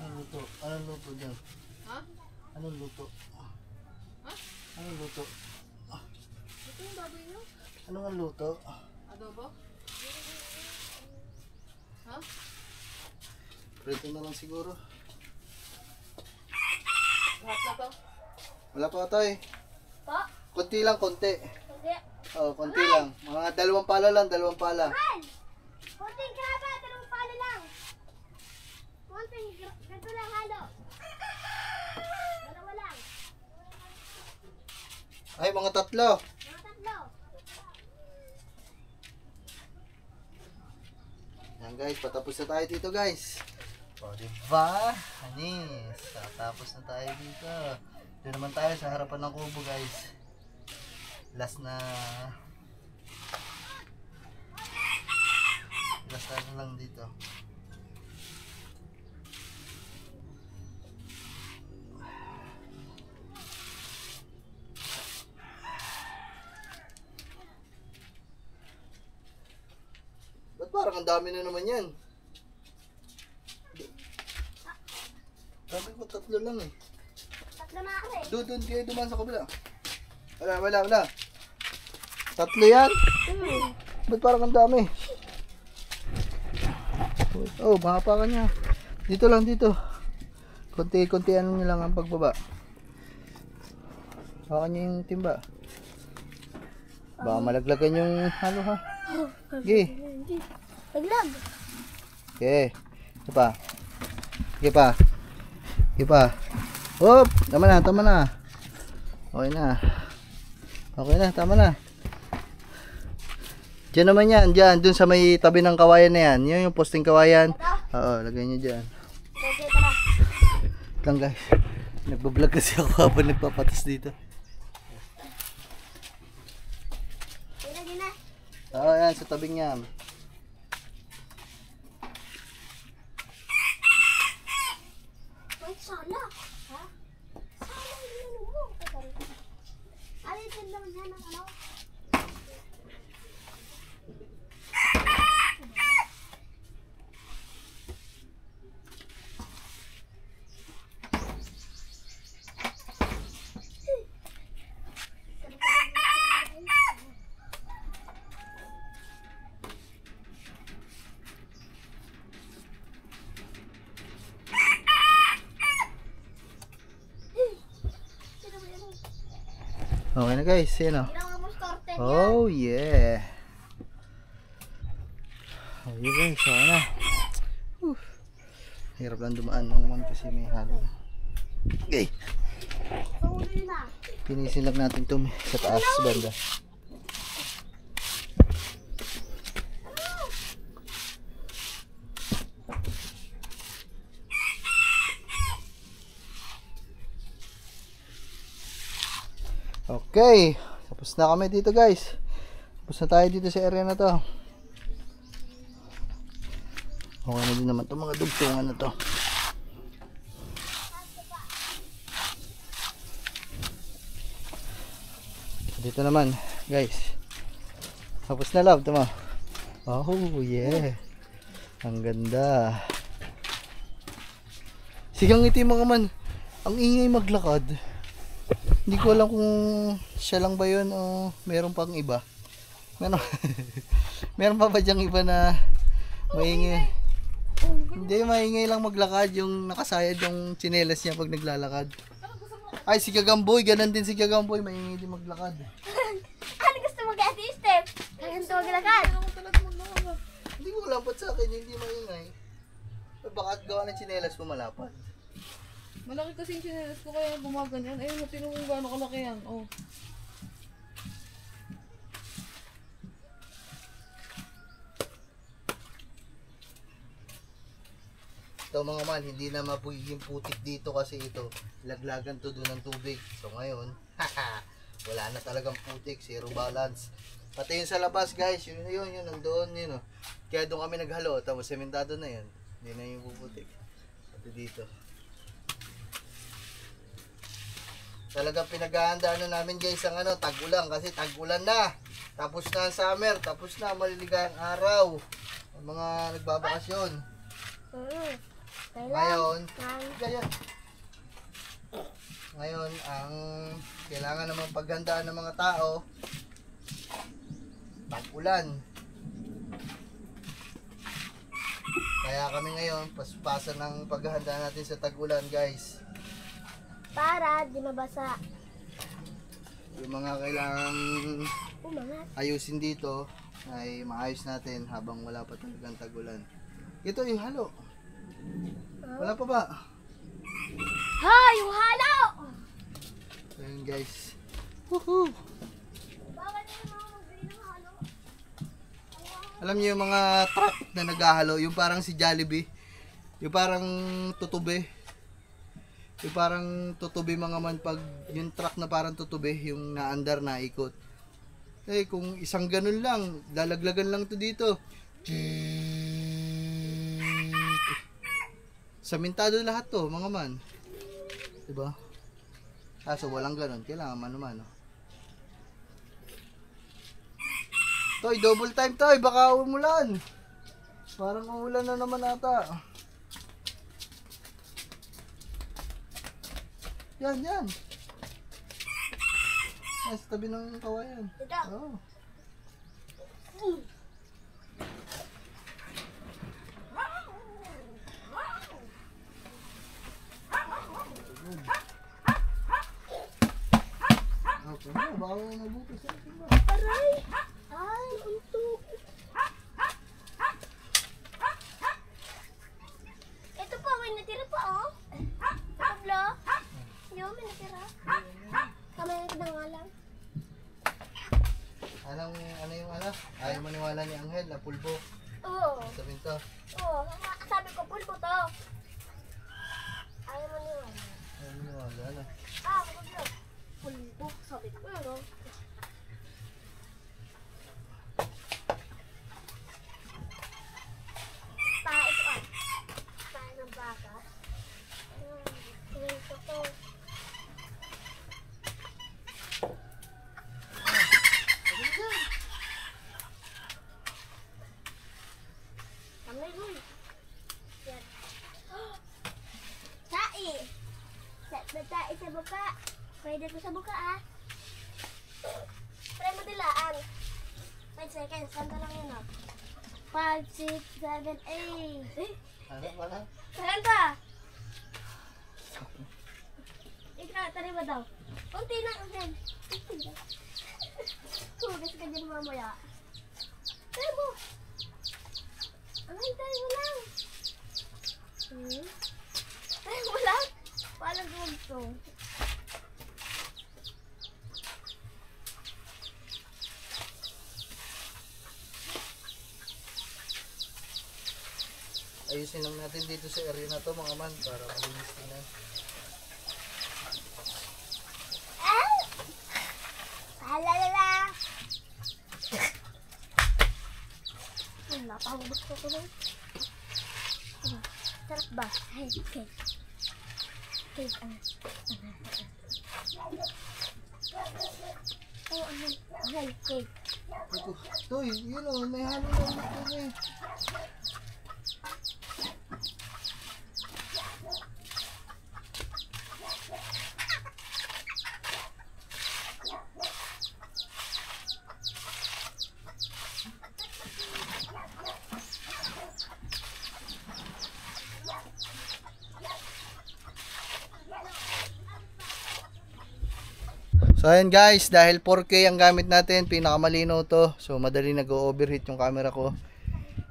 Anong luto? Anong luto dyan? Ha? Anong luto? Ha? Anong luto? Ito yung baboy nyo? Anong ang luto? Adobo? Ha? Prito na lang siguro. Lahat na to? Wala pa tay. Po. Konti lang, konti. Hindi. Oh, konti lang. Mga 2 pala lang, 2 pala. Man! Kunting graba. Dalawang pala lang. Kunting ganito lang halo. Dalawa lang. Ay, mga 3. Mga tatlo. Yan guys, patapos na tayo dito guys. O, diba? Anis. Tapos na tayo dito. Doon naman tayo sa harapan ng kubo guys. Last na lang dito. Ba't parang ang dami na naman yan? Sabi ko 3 lang eh. Tatlo na ako eh. Doon kayo duman sa kabila. Wala. 3 yan? Ba't parang ang dami? Oh, mahapa ka niya. Dito lang dito. Konti ano nyo lang ang pagbaba. Baka niya yung timba. Baka malaglagan yung halo ha. Okay. Naglag. Okay. Sige pa. Sige pa. Hop! Tama na. Okay na, tama na. Diyan naman yan, dun sa may tabi ng kawayan na yan. Yun yung posting kawayan. Oo, lagay nyo dyan. Okay, tara. Lang guys. Nagbablog kasi ako habang nagpapatas dito. Ready na. Oo, yan, sa tabing yan. Wait, sala. Ha? Sala yung ano mo. Alitin lang yan ang ano. Okay na guys, yun o. Ginawa mo storten yan. Oh yeah. Okay guys, okay na. Hirap lang dumaan ng one kasi may halo. Okay. So, ulo na. Pinisin lang natin ito sa taas banda. Okay. Tapos na kami dito guys. Tapos na tayo dito sa area na to. Okay na din naman itong mga dugtungan na to. Dito naman guys. Tapos na love, tama. Oh yeah. Ang ganda. Sigang ngiti mga man. Ang ingay maglakad. Hindi ko alam kung siya lang ba yun o meron pang iba. Meron, meron pa ba dyang iba na maingay? Hindi, maingay lang maglakad. Yung nakasayad yung tsinelas niya pag naglalakad. Ay, si Gagamboy. Ganon din si Gagamboy. Maingay din maglakad. Ano gusto mo Ate Step? Ganito maglakad. Hindi ko alam ba't sa akin hindi maingay. Baka gawa ng tsinelas mo malapad. Malaki kasi yung sinelas ko kaya gumaganyan. Ayun, tinan mo kung gaano kalaki yan. Oh. Ito mga man, hindi na mapugiging putik dito kasi ito, laglagan to doon ng tubig. So ngayon, wala na talagang putik, zero balance. Pati yun sa labas guys, yun nandoon yun oh. Kaya doon kami naghalo, tapos sementado na yun. Hindi na yung puputik. Pati dito. Talagang pinaghahandaan na namin guys ang tag-ulan kasi tag-ulan na. Tapos na ang summer, tapos na maliligayang araw. Ang mga nagbabakasyon. Ngayon, ngayon ang kailangan naman paghandaan ng mga tao tag-ulan. Kaya kami ngayon paspasan ng paghahanda natin sa tag-ulan guys. Para di mabasa. Yung mga kailangan Umangat. ayusin dito ay maayos natin habang wala pa talagang tag-ulan. Ito yung halo. Wala pa ba? Ha! Yung halo! Ayun guys. Woohoo! Bakit yung mga magbili ng halo? Alam niyo yung mga truck na naghahalo, yung parang si Jollibee, yung parang tutube. Yung parang tutube mga man pag yung truck na parang tutube, yung naandar na ikot. Eh kung isang ganun lang, lalaglagan lang to dito. Samentado lahat to mga man. Diba? Kaso walang ganun, kailangan mano-mano. Toy, double time toy, baka umulan. Parang umulan na naman ata. Yan. Yan, sa tabi ng kawayan. Ito. Oh. Okay, baka nabutas sa akin ba? Aray! Ay, untok. Ito po, may natira pa oh. Pablo? Yo, may natira. Kamay na nga lang. Ano yung ayaw maniwala ni Angel na pulbo. Oo. Sabihin to. Oo, sabi ko, pulpo to. Ayaw mo niwala. Ayaw maniwala, ano? Pablo. Pulpo, sabi ko. Ano? Tayo ito ah. Tayo ng baka. Pulpo to. Kamay mo. Yan. Tae. Set na tae sa buka. Pwede ko sa buka ah. Try mo dilaan. 5 seconds. Kanta lang yun ah. 5, 6, 7, 8. Ano pala? Kanta! Ikaw, tari mo daw. Kunti lang ang head. Hugas ka dyan mamaya. Try mo. Ang hintay mo lang. Try mo lang. Walang gumagtong. Ayusin lang natin dito sa area na to mga man para malinis na. Ah! La la la Chocolate. Sarap ba? Hey, cake. Cake, oh, ano? Hey, cake. Toy, yun o, may halo na ulit yun eh. So ayan guys, dahil 4K ang gamit natin, pinakamalino to. So madali nag-overheat yung camera ko.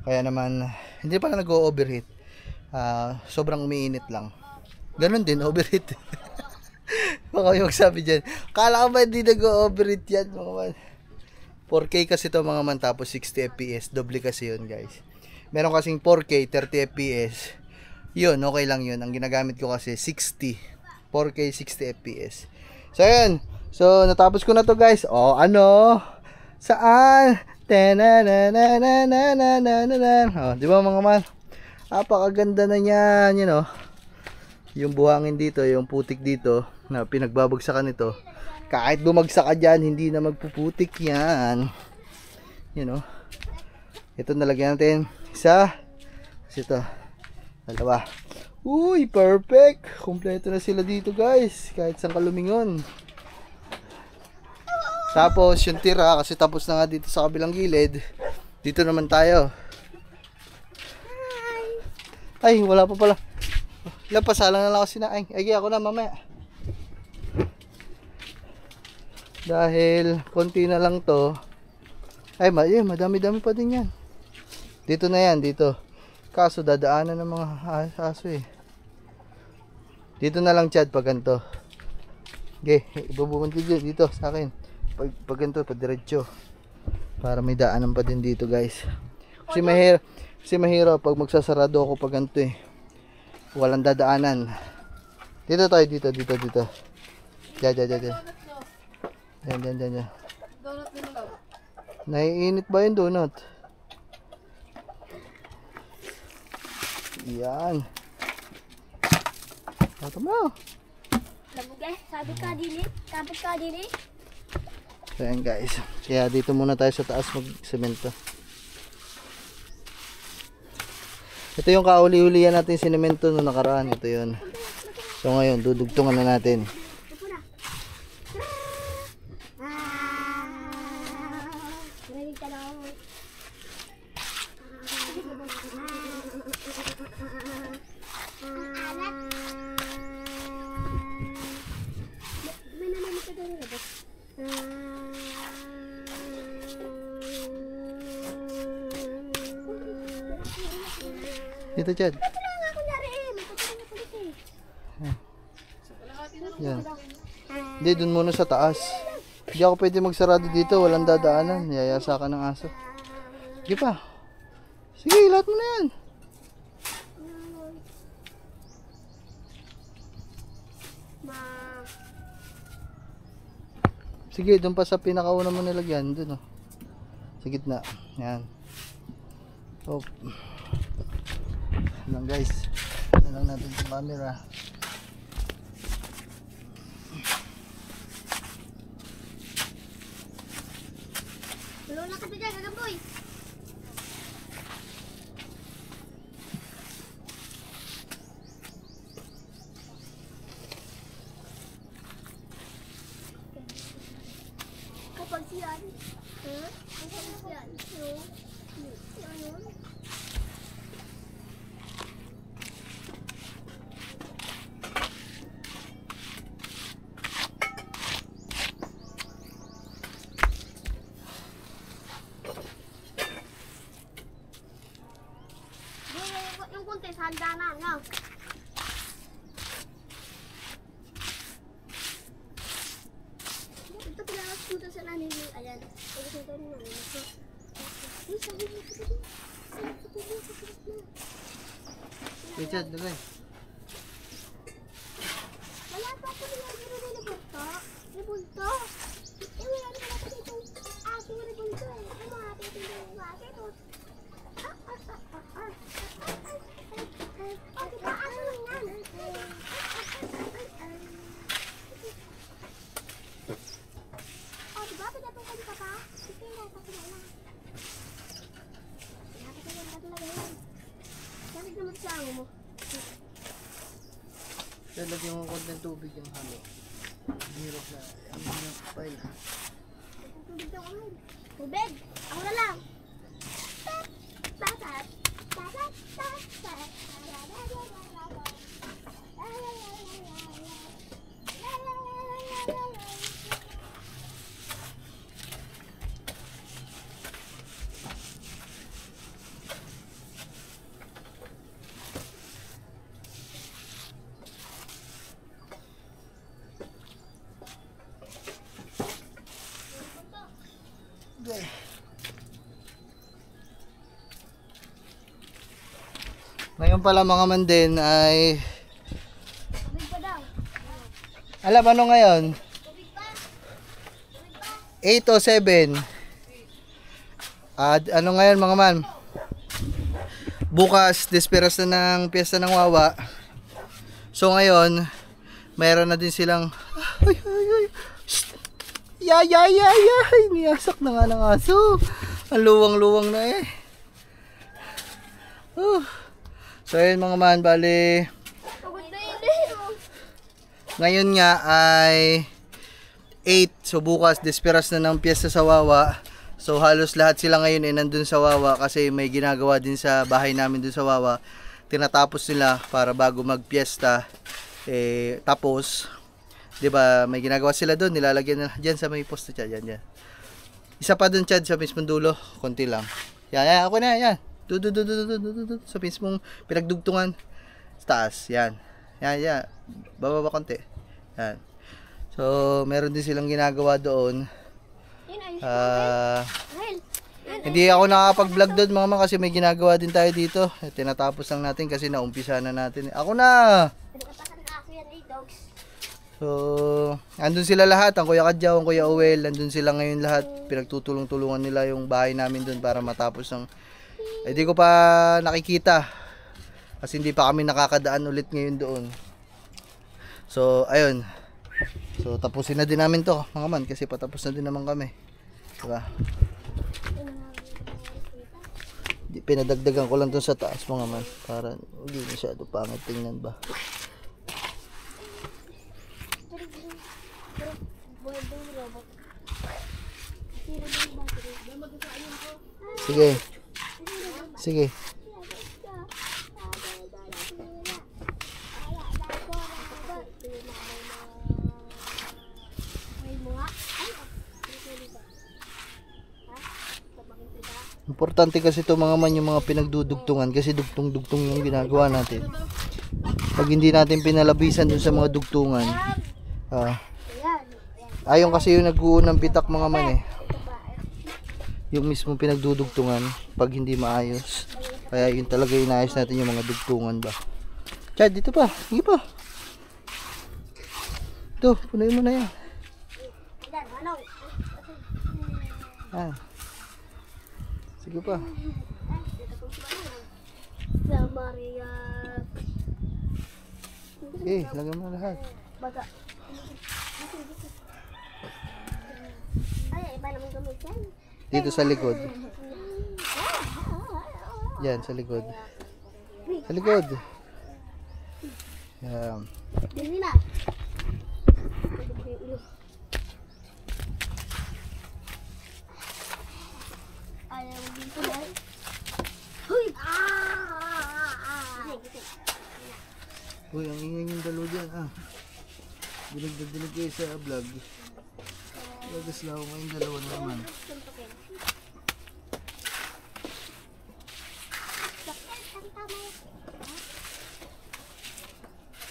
Kaya naman, hindi pala nag-overheat. Sobrang umiinit lang. Ganun din, overheat. Baka yung sabi dyan, kala ko ba hindi nag-overheat yan mga man. 4K kasi to mga man, tapos 60 FPS. Doble kasi yun guys. Meron kasing 4K, 30 FPS. Yun, okay lang yun. Ang ginagamit ko kasi 60. 4K, 60 FPS. So ayan. So, natapos ko na to guys. Oh, ano? Saan? Oh, di ba mga man? Napakaganda na niyan, you know. Yung buhangin dito, yung putik dito na pinagbabagsakan nito. Kahit bumagsak ka dyan, hindi na magpuputik yan. You know. Ito nalagyan natin. Isa. Ito. Dalawa. Uy, perfect. Kompleto na sila dito guys. Kahit saan ka lumingon. Tapos yung tira, kasi tapos na nga dito sa kabilang gilid. Dito naman tayo. Ay, wala pa pala. Pasalang na lang kasi na. Ay, ako na mamaya. Dahil konti na lang to. Ay, madami-dami pa din yan. Dito na yan, dito. Kaso dadaanan ng mga aso eh. Dito na lang Chad pag ganito. Okay, ibubukan ko dito sa akin. Pag ganito, padiretso. Para may daanan pa din dito guys. Kasi mahirap pag magsasarado ako pag ganito eh. Walang dadaanan. Dito tayo, dito. Diyan. Yan. Donut din lang. Naiinit ba yung donut? Yan. Tama. Lamog eh. Sabi ka dili. Kapit ka dili. So yan guys. Kaya dito muna tayo sa taas mag-semento. Ito yung kauli-ulian natin sinemento no nakaraan. Ito yun. So ngayon, dudugtungan na natin. Upo na. Ready ka na ako. May naman ka doon na ba? Dito Chad. Ito lang nga kunyari eh. May pagkakas na kulit eh. Yan. Hindi, dun muna sa taas. Hindi ako pwede magsarado dito. Walang dadaanan. Yayasa ka ng aso. Sige pa. Sige, lahat mo na yan. Sige, dun pa sa pinakauna mo nilagyan. Dun oh. Sa gitna. Yan. Oh. Lang guys. Lang natin sa camera. Tulong na kasi dyan, gagaboy. Kapag siyan, kapag siyan, yun. Yung kunti, handa na, no? Ito pinakas dito sa nanin. Ayan. Pagkakita ito naman. Uy, sabi mo ito dito. Richard, dali. Wala pa ako nilagay na nabunto. Nabunto. Eh, wala na pala dito. Aso na nabunto eh. Ano mga ating yung aso ito? Pag ng tubig yung halo. Hirap na. Ang hirap pa yun. Tubig daw kami. Tubig! Ako na lang! Tatat! Tatat! Tatat! Okay. Ngayon pala mga mandin ay Tubig pa daw. alam ano ngayon? Tubig pa? 8 o 7. Ano ngayon mga man? Bukas, disperas na ng piyesta ng Wawa. So ngayon, mayroon na din silang ay, ay, ay. Shh! Yay! Niyasak na nga ng aso. Ang luwang-luwang na eh. So ayun mga man, bali Pagod na yun eh. ngayon nga ay 8. So bukas, disperas na ng piyesta sa Wawa. So halos lahat sila ngayon ay nandun sa Wawa kasi may ginagawa din sa bahay namin dun sa Wawa. Tinatapos nila para bago magpiesta. Tapos, 'di ba, may ginagawa sila doon, nilalagyan nila diyan sa may poste Chad, yan. Isa pa doon Chad sa mismong dulo, konti lang. Yan, ako na yan. Sa mismong pinagdugtungan sa taas, yan. Yan. Bababa konti. Yan. So, meron din silang ginagawa doon. Yun ayos. Rahel. Hindi ako nakakapag-vlog doon mga man kasi may ginagawa din tayo dito. Tinatapos lang natin kasi naumpisa na natin. Ako na! Pinakatakan ng aso yan eh, dogs. So, andun sila lahat, ang Kuya Kadyaw, ang Kuya Uwel, andun sila ngayon lahat. Pinagtutulong-tulungan nila yung bahay namin doon para matapos ng... di ko pa nakikita. Kasi hindi pa kami nakakadaan ulit ngayon doon. So, ayun. So, tapusin na din namin to, mga man, kasi patapos na din naman kami. Diba? Pinadagdagan ko lang doon sa taas, mga man, para hindi masyado pangit tingnan ba. Sige. Importante kasi ito mga man yung mga pinagdudugtungan kasi dugtong-dugtong yung ginagawa natin. Pag hindi natin pinalabisan dun sa mga dugtungan, ayon kasi yung nag-uunang bitak mga man eh. Yung mismo pinagdudugtungan pag hindi maayos. Kaya yun talaga inayos natin yung mga dugtungan ba. Chad, dito pa. Sige pa. Ito, punuin mo na yan. Sige pa. Sa Maria. Lagyan mo na lahat. Baga. Ay, iba naman gamit yan. Dito sa likod. Yan, sa likod. Sa likod. Yan. Dili na. Ayaw mo dito ba? Huy! Uy, ang ingay yung dalawa dyan. Dinig kayo sa vlog. Lagas lang ako yung dalawa naman.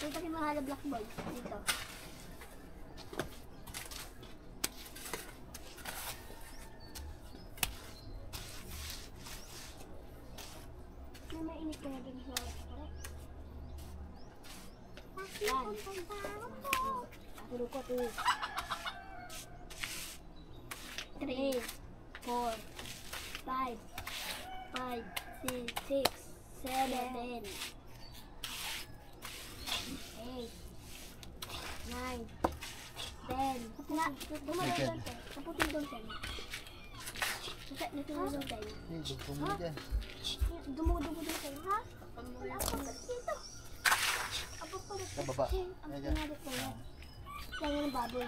Dito kayo mahala blackboard. Dito. May mainit ka na din sa yan. Puro ko to. 3, 4, 5, 6, 7, 8, 9, 10. Dumalang doon tayo. Kaputin doon tayo. Dito na doon tayo. Dugtong mo dyan. Dumudugo doon tayo. Ha? Wala ako dito. Abot Sa baba. Ang pinali ko na. Kaya ng baboy.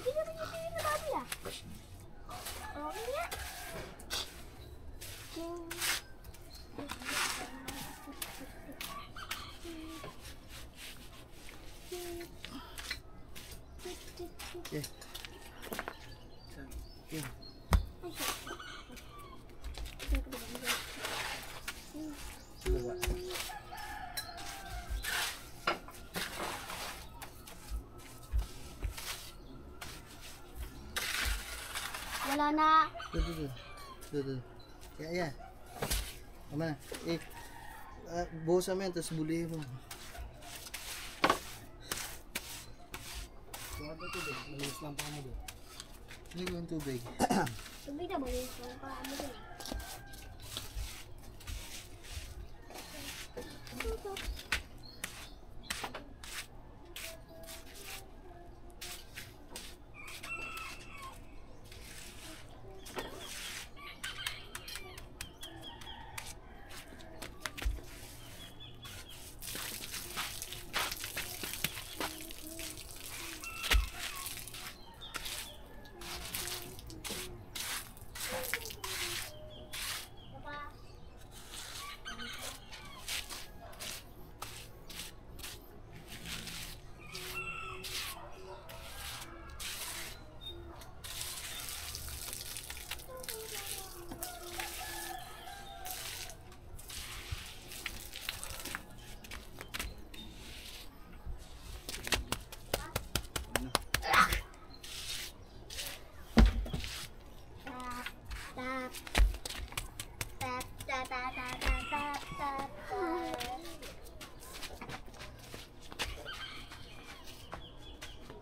Hindi naman yung tingin na baboy ah. Okay nga. Okay. Okay. Sa baba. Wala na. Doon. Kaya. Tama na. Buhusan mo yan, tapos bulihin mo. Malis lang pa mo doon. Hindi ko yung tubig. Tubig na ba yun? Wala pa ano din.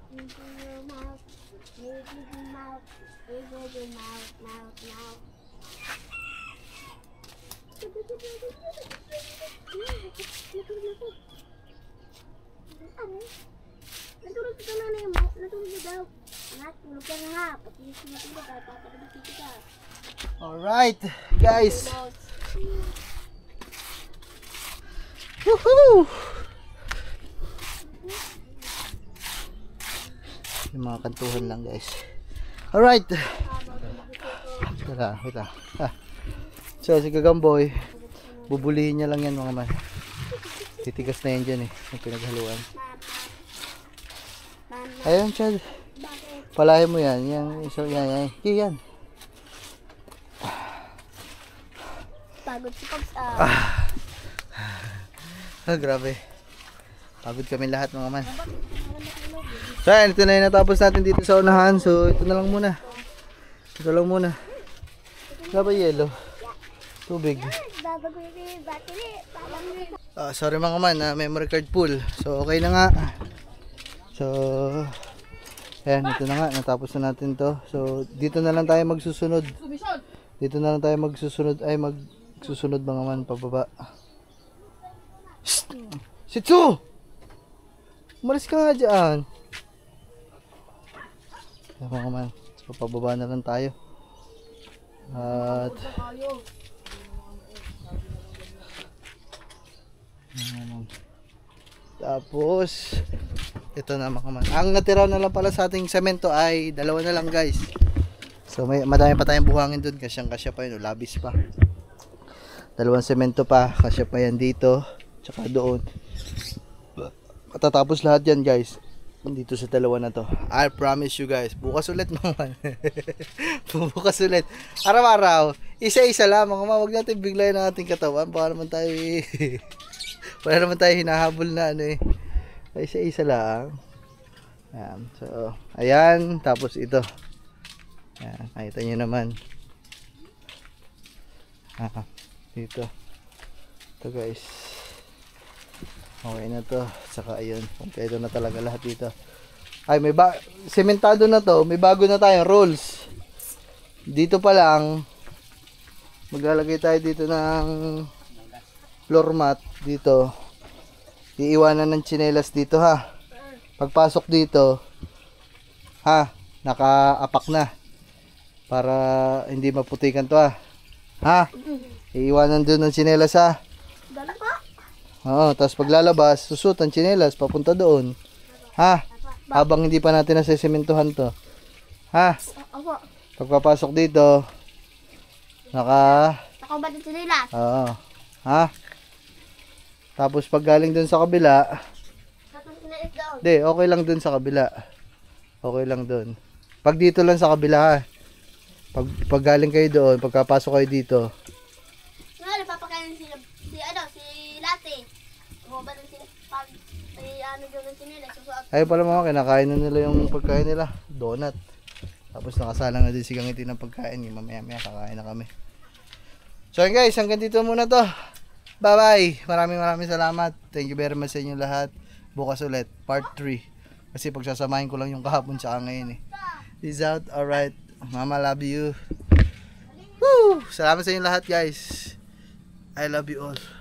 Into your mouth, into your mouth, into your mouth. Ano? Natulog ka na na mo. Natulog na daw. Anak, tulog ka na nga. Pati yung sinatulog ka. Papalabas ka. Alright, guys. Woohoo! Yung mga kantuhan lang, guys. Alright. Wait lang. So, si Gagamboy, bubulihin niya lang yan, mga man. Titigas na yan dyan eh, yung pinaghaluan. Ayun, Chad. Palahin mo yan. Yan. Yan. Pagod si Pogs. Grabe. Pagod kami lahat, mga man. So, ayan, ito na yung natapos natin dito sa unahan. So, ito na lang muna. Wala ba yelo? Tubig. Babaguhin yung battery. Sorry mga man, memory card full. So, okay na nga. So, ayan, ito na nga. Natapos na natin to. So, dito na lang tayo magsusunod. Magsusunod mga man, pababa. Shhh! Shitsu! Umalis ka nga dyan. Ayan mga man. So, pababa na lang tayo. At tapos ito na mga man. Ang natira na lang pala sa ating semento ay dalawa na lang, guys. So madami pa tayong buhangin doon, kasya pa yun, labis pa. Dalawang semento pa, kasya pa yan dito, tsaka doon. Matatapos lahat yan, guys, dito sa dalawa na to. I promise you, guys. Bukas ulit mga man. Bukas ulit. Araw-araw. Isa-isa lang mga man. Huwag natin biglayin ang ating katawan. Baka naman tayo wala naman tayo hinahabol na ano eh. Isa-isa lang. Ayan. So, ayan. Tapos ito. Ayan. Nakita nyo naman. Dito. Ito, guys. Okay na to. Saka ayun. Kompleto na talaga lahat dito. Ay, sementado na to. May bago na tayong rolls. Dito pa lang. Maglalagay tayo dito ng floor mat. Dito. Iiwanan ng tsinelas dito, ha. Pagpasok dito, ha, nakaapak na. Para hindi maputikan to, ha. Ha? Iiwanan doon ng tsinelas, ha. Dala pa. Oo, tapos paglalabas, susot ang tsinelas, papunta doon. Ha? Habang hindi pa natin nasesimentohan to. Ha? Opo. Pagpapasok dito, naka... Nakabad din sila. Oo. Ha? Tapos pag galing dun sa kabila, Tapos sinilis doon. di, okay lang dun sa kabila. Okay lang dun. Pag dito lang sa kabila ha. Pag galing kayo doon, pagkapasok kayo dito, Nga, napapakain si Lati. Bumaba din sila. Pag doon ng sinilis. Susuot. ay pala mga kinakain na nila yung pagkain nila. Donut. Tapos nakasalang na din si Gangiti ng pagkain. Mamaya maya kakain na kami. So yun guys, hanggang dito muna to. Bye bye. Maraming salamat. Thank you very much sa inyo lahat. Bukas ulit, part 3. Kasi pagsasamahin ko lang yung kahapon sa ngayon eh. Peace out. Alright. Mama love you. Woo! Salamat sa inyo lahat guys. I love you all.